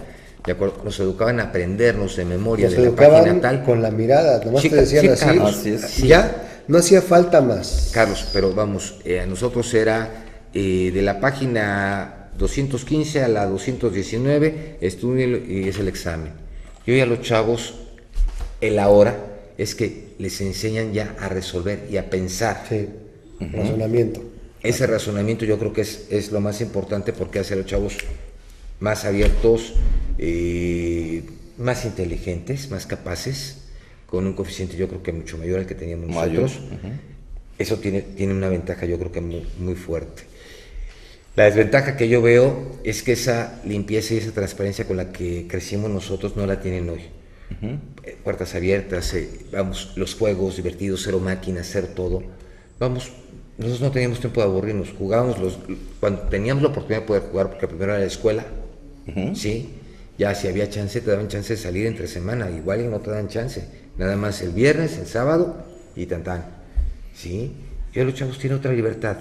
De acuerdo, nos educaban a aprendernos de memoria
Nos
de la
educaban
página tal.
con la mirada, nomás
Sí,
te decían
sí,
así.
Carlos,
así es.
Y ya, no hacía falta más.
Carlos, pero vamos, a nosotros era de la página 215 a la 219, estudio y es el examen. Y hoy a los chavos, el ahora es que les enseñan ya a resolver y a pensar.
Sí, razonamiento.
Ese razonamiento yo creo que es lo más importante porque hace a los chavos más abiertos, más inteligentes, más capaces, con un coeficiente yo creo que mucho mayor al que teníamos nosotros. Eso tiene una ventaja yo creo que muy fuerte. La desventaja que yo veo es que esa limpieza y esa transparencia con la que crecimos nosotros no la tienen hoy. Puertas abiertas, vamos, los juegos divertidos, cero máquinas, cero todo. Vamos, nosotros no teníamos tiempo de aburrirnos, jugábamos cuando teníamos la oportunidad de poder jugar, porque primero era la escuela, ¿sí? Ya si había chance, te daban chance de salir entre semana, igual y no te dan chance, nada más el viernes, el sábado y tantán, ¿sí? Y hoy los chavos tienen otra libertad,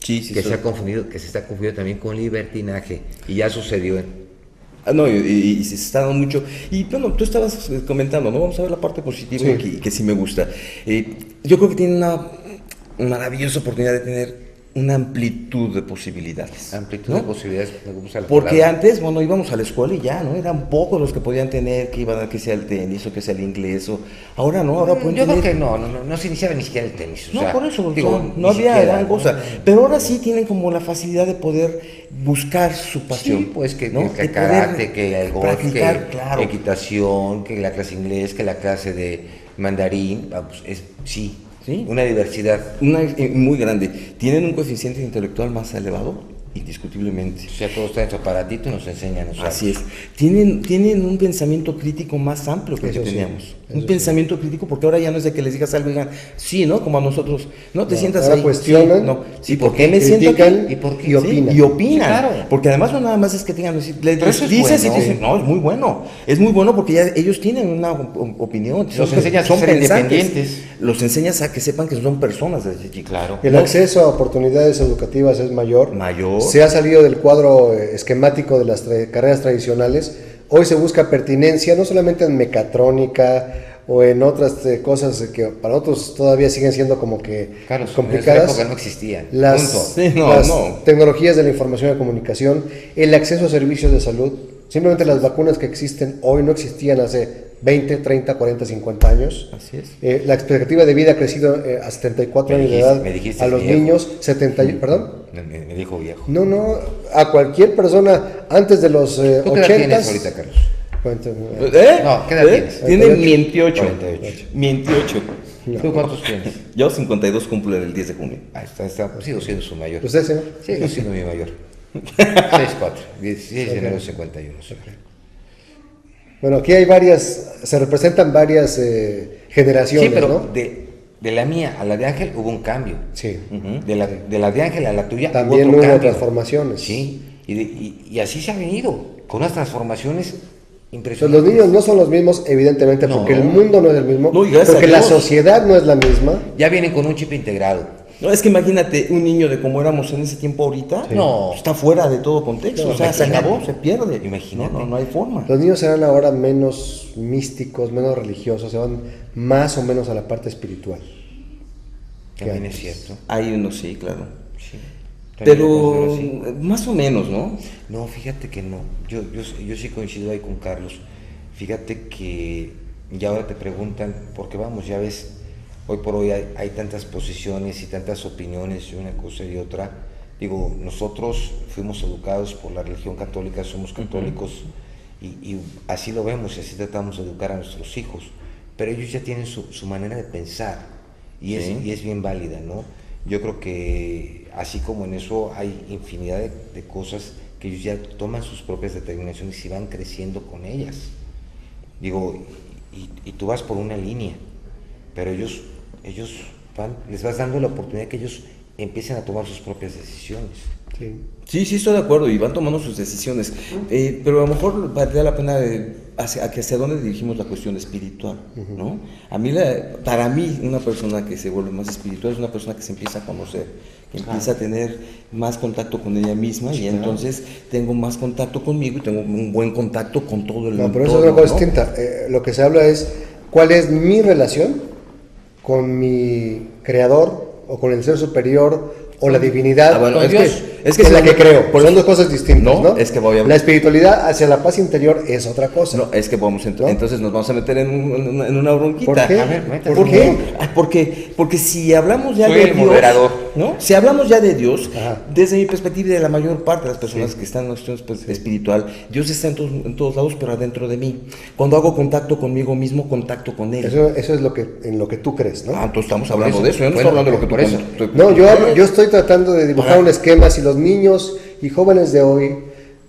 Sí, sí,
que
sí.
se está confundido también con libertinaje, y ya sucedió
No, y se está dando mucho. Y bueno, tú estabas comentando, ¿no? Vamos a ver la parte positiva que sí me gusta. Yo creo que tiene una maravillosa oportunidad de tener una amplitud de posibilidades.
amplitud
¿no?
de posibilidades. Me gusta la
Porque
palabra.
antes, bueno, íbamos a la escuela y ya, ¿no? Eran pocos los que podían tener, que iban a que sea el tenis o que sea el inglés. Ahora no, ahora pueden
Yo creo
tener...
que no se iniciaba ni siquiera el tenis. O
No,
sea,
por eso,
digo,
o sea, no
ni
había
siquiera,
gran cosa. Pero ahora sí tienen como la facilidad de poder buscar su pasión.
Sí, pues que,
¿no?
que
De
karate,
poder
que el golf,
practicar,
que
claro.
equitación, que la clase inglés, que la clase de mandarín, vamos, sí,
Sí.
una diversidad.
Muy grande. Tienen un coeficiente intelectual más elevado, indiscutiblemente.
O sea, todo está en su aparatito y nos enseñan a usar.
Así es. Tienen un pensamiento crítico más amplio que el que
Eso sí,
teníamos.
eso
Un pensamiento crítico, porque ahora ya no es de que les digas algo y digan, sí, ¿no? Como a nosotros, no te sientas
ahora
ahí.
cuestionan,
sí, no. Sí,
¿y
¿por
por
qué
qué
me siento aquí?
critican
¿Y por qué?
y opinan?
Sí, y opinan.
Sí, claro.
Porque además no nada más es que tengan, les
Pero eso es
dices
bueno.
y dicen, no, es muy bueno. Es muy bueno porque ya ellos tienen una opinión.
Los enseñas a ser
pensantes.
independientes.
Los enseñas a que sepan que son personas desde chicos.
Claro.
El acceso a oportunidades educativas es mayor.
Mayor.
Se ha salido del cuadro esquemático de las carreras tradicionales. Hoy se busca pertinencia, no solamente en mecatrónica o en otras cosas que para otros todavía siguen siendo como que
Carlos, en
complicadas.
nuestra época no existían.
Las,
Punto.
Sí, no,
las
no.
tecnologías de la información y la comunicación, el acceso a servicios de salud. Simplemente las vacunas que existen hoy no existían hace 20, 30, 40, 50 años.
Así es.
La expectativa de vida ha crecido a 74 años de edad
me dijiste
a los
viejo.
niños, 70, perdón.
Me dijo viejo.
No, a cualquier persona antes de los
¿Tú qué edad
80.
tienes ahorita, Carlos?
Cuéntame.
No, ¿qué edad tienes?
Tiene
48.
28. 28.
¿Tú cuántos tienes?
Yo 52 cumplo el 10 de junio.
Ah, sigo siendo su mayor.
¿Usted, señor?
Sigo siendo mi mayor. 6'4", 16 de enero de 51.
Bueno, aquí hay varias, se representan varias generaciones,
sí, pero
¿no?
de la mía a la de Ángel hubo un cambio.
Sí.
De la de Ángel a la tuya
también
hubo otro
hubo
cambio.
transformaciones.
Sí, y así se ha venido, con unas transformaciones
Pues
impresionantes.
los niños no son los mismos, evidentemente,
No.
porque el mundo no es el mismo,
No, y gracias
porque
a
la
Dios.
sociedad no es la misma.
Ya vienen con un chip integrado.
No, es que imagínate un niño de como éramos en ese tiempo ahorita,
No.
está fuera de todo contexto,
No,
o sea, se
imagínate.
acabó, se pierde.
Imagínate.
No hay forma.
Los niños serán ahora menos místicos, menos religiosos, se van más o menos a la parte espiritual.
También
antes.
es cierto.
Hay uno, sí, claro.
Sí, también lo
Pero
considero así.
más o menos, ¿no?
No, fíjate que no. Yo sí coincido ahí con Carlos. Fíjate que ya ahora te preguntan, porque vamos, ya ves, hoy por hoy hay tantas posiciones y tantas opiniones y una cosa y otra. Digo, nosotros fuimos educados por la religión católica, somos católicos y así lo vemos y así tratamos de educar a nuestros hijos. Pero ellos ya tienen su manera de pensar y es bien válida, ¿no? Yo creo que así como en eso hay infinidad de cosas que ellos ya toman sus propias determinaciones y van creciendo con ellas. Digo, y tú vas por una línea, pero ellos les vas dando la oportunidad que ellos empiecen a tomar sus propias decisiones.
Sí.
Sí, estoy de acuerdo y van tomando sus decisiones, pero a lo mejor valdría la pena hacia dónde dirigimos la cuestión espiritual, ¿no? Para mí, una persona que se vuelve más espiritual es una persona que se empieza a conocer, que empieza a tener más contacto con ella misma y entonces tengo más contacto conmigo y tengo un buen contacto con todo el mundo.
No, pero eso es una cosa distinta. Lo que se habla es cuál es mi relación con mi creador o con el ser superior o la divinidad,
bueno,
es
Dios.
que es la que creo. Son dos cosas distintas, ¿no?
Es que voy a...
La espiritualidad hacia la paz interior es otra cosa.
No, es que vamos entonces nos vamos a meter en una bronquita.
¿Por qué?
A ver, métete.
¿Por qué?
Porque si hablamos ya
Soy
de
el
Dios,
moderador.
¿no? Si hablamos ya de Dios,
Ajá.
desde mi perspectiva y de la mayor parte de las personas que están en la cuestión espiritual, Dios está en todos lados, pero adentro de mí. Cuando hago contacto conmigo mismo, contacto con Él.
Eso es en lo que tú crees, ¿no?
Entonces estamos hablando
eso.
de eso, yo no
Bueno,
estoy hablando de lo que tú
por eso.
cuentas.
No, yo estoy tratando de dibujar un esquema. Si los niños y jóvenes de hoy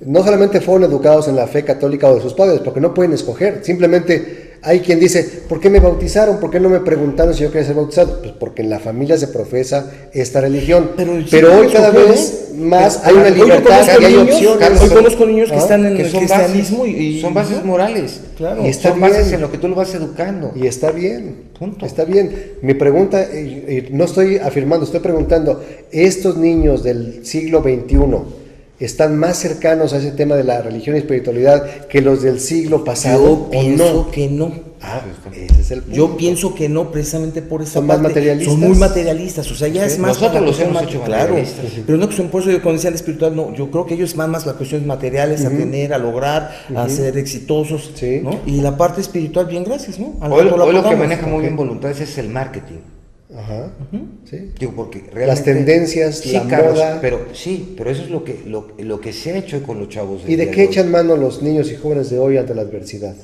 no solamente fueron educados en la fe católica o de sus padres, porque no pueden escoger, simplemente hay quien dice, ¿por qué me bautizaron? ¿Por qué no me preguntaron si yo quería ser bautizado? Pues porque en la familia se profesa esta religión. Pero hoy cada vez más hay una libertad y hay opciones.
Hoy conozco niños que están en
que
el
son
cristianismo
son bases morales.
Claro.
Y está
son
bien.
bases en lo que tú lo vas educando.
Y está bien,
Punto.
está bien. Mi pregunta, y no estoy afirmando, estoy preguntando, ¿estos niños del siglo XXI están más cercanos a ese tema de la religión y espiritualidad que los del siglo pasado?
Yo
¿o
pienso
no?
que no.
Ese es el punto.
Yo pienso que no, precisamente por esa
¿Son más
parte.
materialistas?
Son muy materialistas, o sea, ya es más...
Nosotros
la
los
cuestión
hemos hecho
claro,
materialistas.
pero no que son, por eso yo cuando decían espiritual, no, yo creo que ellos van más las cuestiones materiales, a tener, a lograr, a ser exitosos,
Sí.
¿no? Y la parte espiritual, bien, gracias, ¿no?
Hoy lo que
aportamos.
maneja muy bien voluntades es el marketing.
Ajá, sí.
Digo, porque realmente,
Las tendencias,
sí,
la
Carlos,
moda.
pero eso es lo que se ha hecho con los chavos.
¿Y de qué echan mano los niños y jóvenes de hoy ante la adversidad?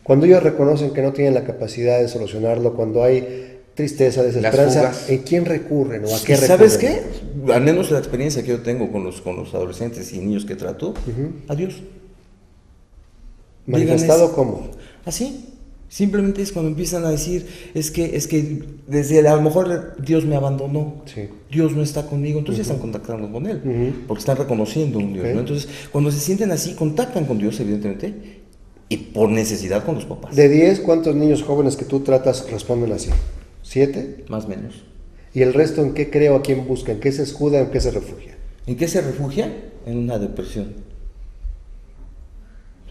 Cuando ellos reconocen que no tienen la capacidad de solucionarlo, cuando hay tristeza, desesperanza,
fugas.
¿en quién recurren o a qué
¿Y
recurren?
sabes qué? Al menos la experiencia que yo tengo con los adolescentes y niños que trato, adiós.
¿Manifestado
Díganles-
cómo?
Así. Simplemente es cuando empiezan a decir, es que desde a lo mejor Dios me abandonó,
Sí.
Dios no está conmigo, entonces están contactando con Él, porque están reconociendo un Dios,
Ok.
¿no? Entonces, cuando se sienten así, contactan con Dios, evidentemente, y por necesidad con los papás,
De 10, ¿cuántos niños jóvenes que tú tratas responden así? ¿7?
más o menos.
¿Y el resto en qué creo, a quién busca, en qué se escuda, en qué se refugia?
¿En qué se refugia? En una depresión.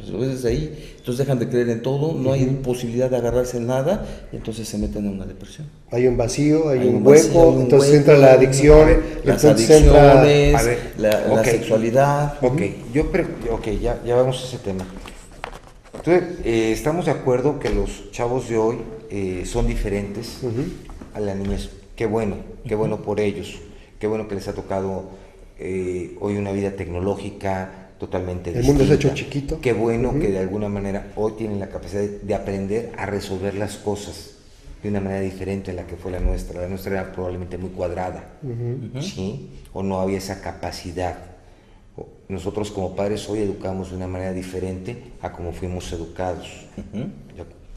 Entonces, desde ahí, entonces dejan de creer en todo, no hay posibilidad de agarrarse en nada, y entonces se meten en una depresión.
Hay un vacío, hay un
vacío,
hueco,
hay un
entonces
hueco,
entra la
hay
adicción,
las
entonces entra...
adicciones,
A ver,
la
ok.
sexualidad.
Ok, ya vamos a ese tema. Entonces, estamos de acuerdo que los chavos de hoy son diferentes a la niñez. Qué bueno por ellos. Qué bueno que les ha tocado hoy una vida tecnológica totalmente
El mundo se ha
distinta.
hecho chiquito.
Qué bueno que de alguna manera hoy tienen la capacidad de aprender a resolver las cosas de una manera diferente a la que fue la nuestra. La nuestra era probablemente muy cuadrada, ¿sí? O no había esa capacidad. Nosotros como padres hoy educamos de una manera diferente a como fuimos educados.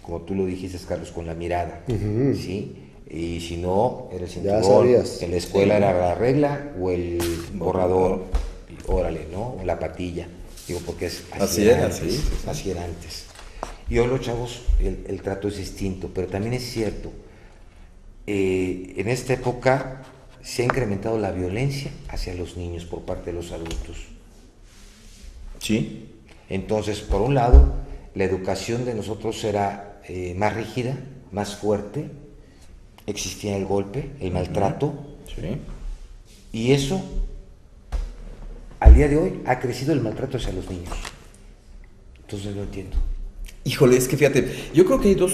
como tú lo dijiste, Carlos, con la mirada, ¿sí? Y si no, era el
Ya
cinturón,
sabías.
en la escuela era la regla o el borrador, y órale, ¿no? O la patilla, digo, porque así era antes. Y hoy los chavos, el trato es distinto, pero también es cierto, en esta época se ha incrementado la violencia hacia los niños por parte de los adultos.
Sí.
Entonces, por un lado, la educación de nosotros era más rígida, más fuerte, existía el golpe, el maltrato,
Sí.
y eso, al día de hoy, ha crecido el maltrato hacia los niños. Entonces, no entiendo.
Híjole, es que fíjate, yo creo que hay dos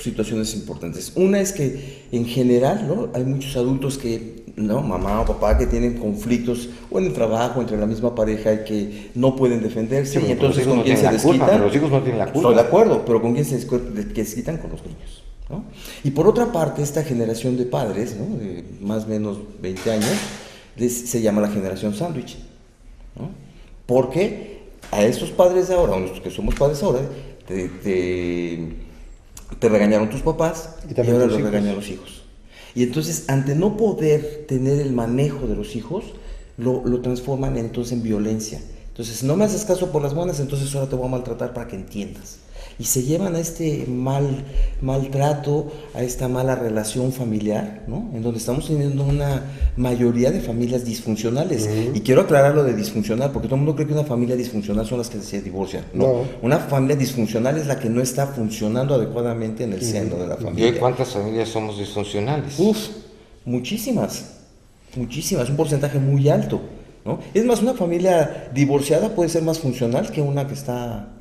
situaciones importantes. Una es que en general, ¿no? Hay muchos adultos que, ¿no? Mamá o papá, que tienen conflictos o en el trabajo, entre la misma pareja, y que no pueden defenderse, y entonces ¿con quién se desquitan?
Pero los hijos no tienen la culpa.
Estoy de acuerdo, pero ¿con quién se desquitan? Con los niños, ¿no? Y por otra parte, esta generación de padres, ¿no? De más o menos 20 años, se llama la generación sándwich, ¿no? Porque a estos padres de ahora, a los que somos padres ahora, te regañaron tus papás y ahora los regañan los hijos. Y entonces, ante no poder tener el manejo de los hijos, lo transforman entonces en violencia. Entonces, no me haces caso por las buenas, entonces ahora te voy a maltratar para que entiendas. Y se llevan a este maltrato, a esta mala relación familiar, ¿no? En donde estamos teniendo una mayoría de familias disfuncionales. Y quiero aclarar lo de disfuncional, porque todo el mundo cree que una familia disfuncional son las que se divorcian. No. Una familia disfuncional es la que no está funcionando adecuadamente en el seno de la familia.
¿Y hoy cuántas familias somos disfuncionales?
Muchísimas, un porcentaje muy alto, ¿no? Es más, una familia divorciada puede ser más funcional que una que está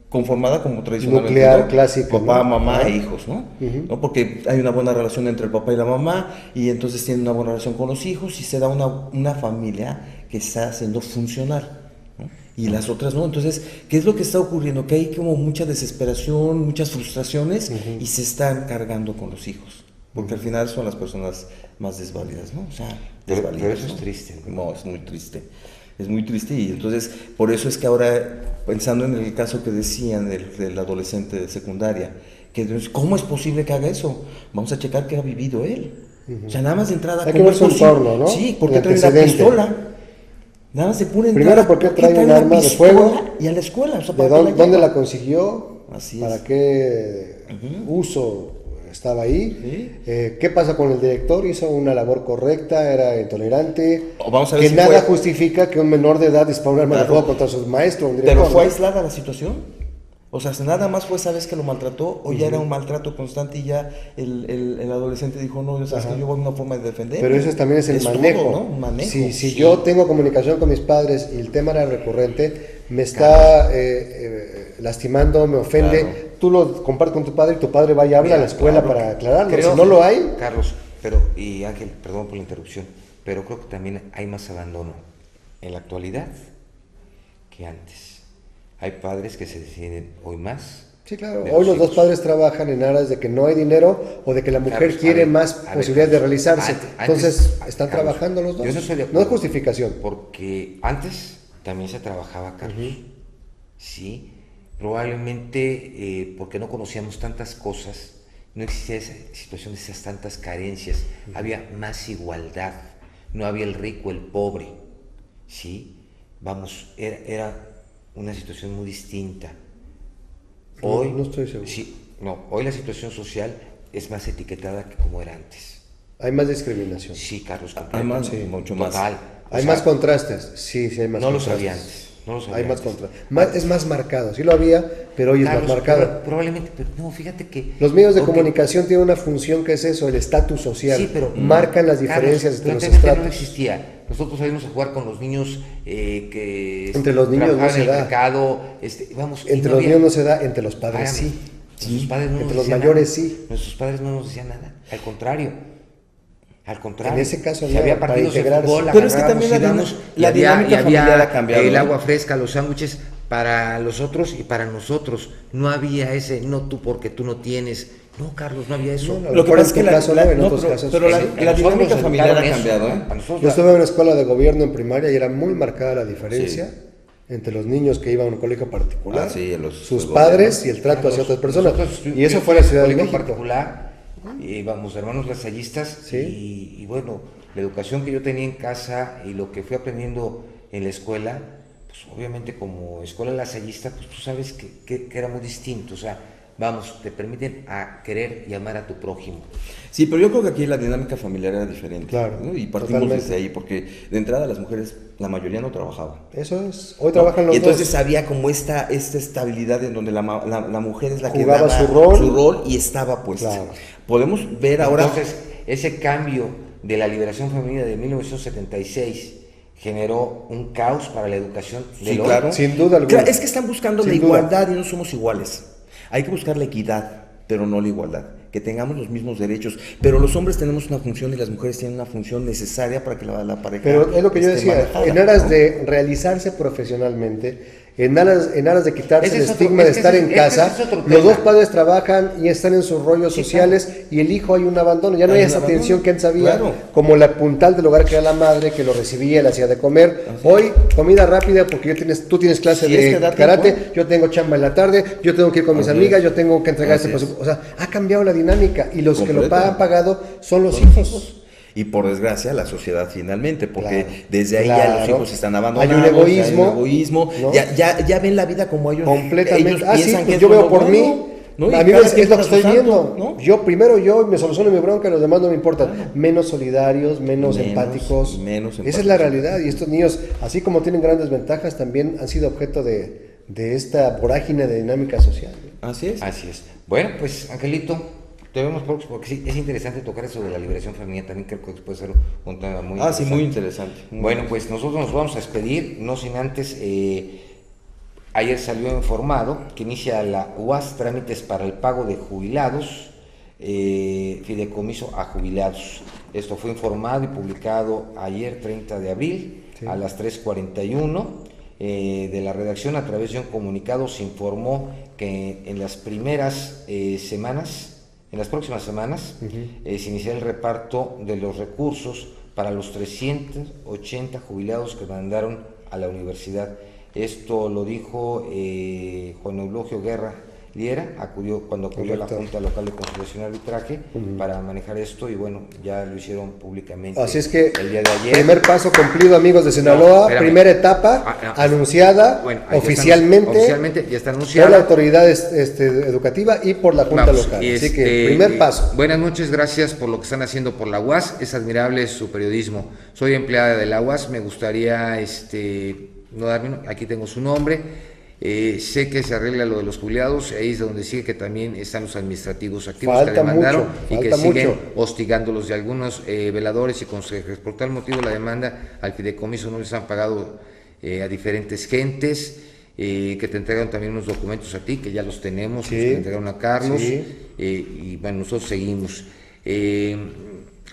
conformada como tradicionalmente,
nuclear,
¿no?
clásica,
papá,
¿no?
mamá e hijos, ¿no? ¿No? Porque hay una buena relación entre el papá y la mamá, y entonces tienen una buena relación con los hijos, y se da una familia que está siendo funcional, ¿no? Y las otras no. Entonces, ¿qué es lo que está ocurriendo? Que hay como mucha desesperación, muchas frustraciones, y se están cargando con los hijos, porque al final son las personas más desválidas, ¿no? O sea, desválidas,
pero eso
¿no?
es triste,
No, es muy triste. Es muy triste, y entonces por eso es que ahora, pensando en el caso que decían del adolescente de secundaria, que ¿cómo es posible que haga eso? Vamos a checar qué ha vivido él. O sea, nada más de entrada,
hay que ver su entorno, ¿no?
Sí, ¿por qué trae una pistola? Nada más de pura entrada.
Primero, ¿por qué trae un arma de fuego?
Y a la escuela, o sea,
¿De dónde la consiguió?
Así es.
¿Para qué uso estaba ahí? ¿Qué pasa con el director? ¿Hizo una labor correcta? ¿Era intolerante?
Vamos a ver
que
si
nada justifica que un menor de edad dispare un arma de fuego contra su maestro. Un director,
¿pero fue
¿no?
aislada la situación? O sea, si nada más fue esa vez que lo maltrató, o ya era un maltrato constante y ya el adolescente dijo, no, ¿sabes que yo voy a una forma de defender?
Pero eso también es el manejo.
Todo, ¿no? Un manejo.
Si yo tengo comunicación con mis padres y el tema era recurrente, me está lastimando, me ofende, claro. Tú lo compartes con tu padre y tu padre vaya a hablar a la escuela para aclararlo. Si no lo hay...
Carlos, y Ángel, perdón por la interrupción, pero creo que también hay más abandono en la actualidad que antes. Hay padres que se deciden hoy más.
Sí, claro. Hoy los dos padres trabajan en aras de que no hay dinero o de que la mujer quiere más posibilidades de realizarse. Entonces, están trabajando los dos.
Yo no estoy de acuerdo.
No es justificación.
Porque antes también se trabajaba, Carlos. Sí, probablemente porque no conocíamos tantas cosas, no existía esa situación de esas tantas carencias. Había más igualdad. No había el rico, el pobre. Sí, vamos, era una situación muy distinta. Hoy,
no estoy seguro.
Sí, hoy la situación social es más etiquetada que como era antes.
Hay más discriminación.
Sí, Carlos,
hay más, sí, mucho más.
Total.
Hay más contrastes. Sí, hay más contrastes.
No lo sabía antes.
Hay más contrastes. Es más marcado. Sí lo había, pero hoy Carlos, es más marcado.
Probablemente, pero no, fíjate que...
Los medios de comunicación tienen una función que es eso, el estatus social.
Sí, pero...
Marcan las diferencias entre los
estratos. No existía. Nosotros salimos a jugar con los niños que...
Entre los niños no se da.
Mercado,
entre los niños no se da, entre los padres sí.
Nuestros padres no
entre los mayores
nada.
Sí.
Nuestros padres no nos decían nada. Al contrario.
En ese caso
si había partidos de fútbol,
pero es que también la dinámica familiar ha cambiado.
El agua fresca, los sándwiches para los otros y para nosotros. No había ese, no tú porque tú no tienes. No, Carlos, no había eso.
Lo que pasa es que la dinámica familiar ha cambiado.
Yo estuve en una escuela de gobierno en primaria y era muy marcada la diferencia entre los niños que iban a un colegio particular, sus
los
padres y el trato hacia otras personas. Y eso fue la Ciudad de México.
Particular, íbamos hermanos lasallistas, ¿sí? Y bueno, la educación que yo tenía en casa y lo que fui aprendiendo en la escuela, pues obviamente como escuela lasallista, pues tú sabes que era muy distinto, o sea, vamos, te permiten a querer y amar a tu prójimo.
Sí, pero yo creo que aquí la dinámica familiar era diferente.
Claro,
¿no? Y partimos desde ahí, porque de entrada las mujeres, la mayoría no trabajaba.
Eso es, hoy trabajan los dos.
Y entonces había como esta estabilidad en donde la mujer es la que
jugaba
daba
su rol
y estaba puesta.
Claro.
Podemos ver ahora...
Entonces, ese cambio de la liberación femenina de 1976 generó un caos para la educación de los...
claro.
Sin duda alguna.
Es que están buscando la igualdad y no somos iguales. Hay que buscar la equidad, pero no la igualdad. Que tengamos los mismos derechos. Pero los hombres tenemos una función y las mujeres tienen una función necesaria para que la pareja...
Pero es lo que yo decía,
manejada,
en aras
¿no?
de realizarse profesionalmente, en aras de quitarse el estigma de estar en casa, los dos padres trabajan y están en sus rollos sociales, claro. Y el hijo hay un abandono, ya no hay esa atención que antes había, claro. Como la puntal del hogar que era la madre, que lo recibía, le hacía de comer. Así. Hoy, comida rápida porque tú tienes clase de karate, yo tengo chamba en la tarde, yo tengo que ir con mis amigas, yo tengo que entregar este presupuesto. O sea, ha cambiado la dinámica y los que lo han pagado son los hijos.
Y por desgracia la sociedad finalmente, porque desde ahí ya los hijos están abandonados,
hay un egoísmo,
¿no? ya ven la vida como ellos
completamente.
Ellos piensan que
yo veo por mí, ¿no? A mí es lo que estoy viendo, ¿no? Yo me soluciono mi bronca, los demás no me importan. Claro. Menos solidarios, menos empáticos. Esa es la realidad, y estos niños, así como tienen grandes ventajas, también han sido objeto de esta vorágine de dinámica social, ¿no?
Así es. Bueno, pues Angelito, te vemos porque sí, es interesante tocar eso de la liberación femenina, también creo que puede ser un tema muy interesante.
Sí, muy interesante.
Bueno, pues nosotros nos vamos a despedir, no sin antes, ayer salió informado que inicia la UAS trámites para el pago de jubilados, fideicomiso a jubilados. Esto fue informado y publicado ayer 30 de abril a las 3:41. De la redacción, a través de un comunicado, se informó que en las próximas semanas, se iniciará el reparto de los recursos para los 380 jubilados que mandaron a la universidad. Esto lo dijo Juan Eulogio Guerra Liera, cuando acudió a la Junta Local de Conciliación y Arbitraje para manejar esto, y bueno, ya lo hicieron públicamente.
Así es que
el día de ayer.
Primer paso cumplido, amigos de Sinaloa, primera etapa anunciada oficialmente,
ya está anunciada
por la autoridad educativa y por la Junta Local. Así que primer paso.
Buenas noches, gracias por lo que están haciendo por la UAS, es admirable su periodismo. Soy empleada de la UAS, me gustaría no darme, aquí tengo su nombre. Sé que se arregla lo de los jubilados, ahí es donde sigue que también están los administrativos activos que demandaron y que siguen hostigándolos, de algunos veladores y consejeros. Por tal motivo la demanda al fideicomiso no les han pagado a diferentes gentes, que te entregaron también unos documentos a ti, que ya los tenemos, que te entregaron a Carlos, y bueno, nosotros seguimos.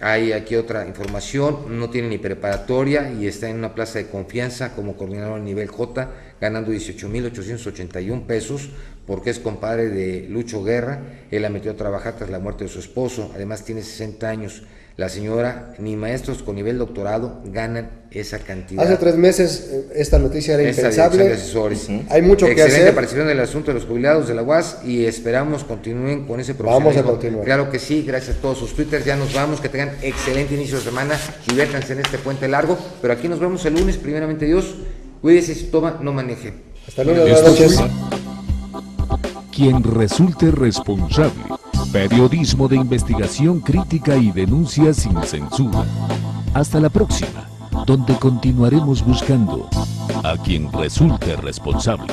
Hay aquí otra información, no tiene ni preparatoria y está en una plaza de confianza como coordinador a nivel J, ganando 18,881 pesos, porque es compadre de Lucho Guerra. Él la metió a trabajar tras la muerte de su esposo, además tiene 60 años. La señora, ni maestros con nivel doctorado ganan esa cantidad.
Hace 3 meses esta noticia era impensable.
De asesores.
Hay mucho que hacer.
Excelente participación en el asunto de los jubilados de la UAS y esperamos continúen con ese profesionalismo.
Vamos a continuar.
Claro que sí, gracias a todos sus twitters. Ya nos vamos, que tengan excelente inicio de semana, diviértanse en este puente largo, pero aquí nos vemos el lunes, primeramente Dios. Cuídese, si toma, no maneje.
Hasta luego, buenas noches.
Quien resulte responsable. Periodismo de investigación crítica y denuncia sin censura. Hasta la próxima, donde continuaremos buscando a quien resulte responsable.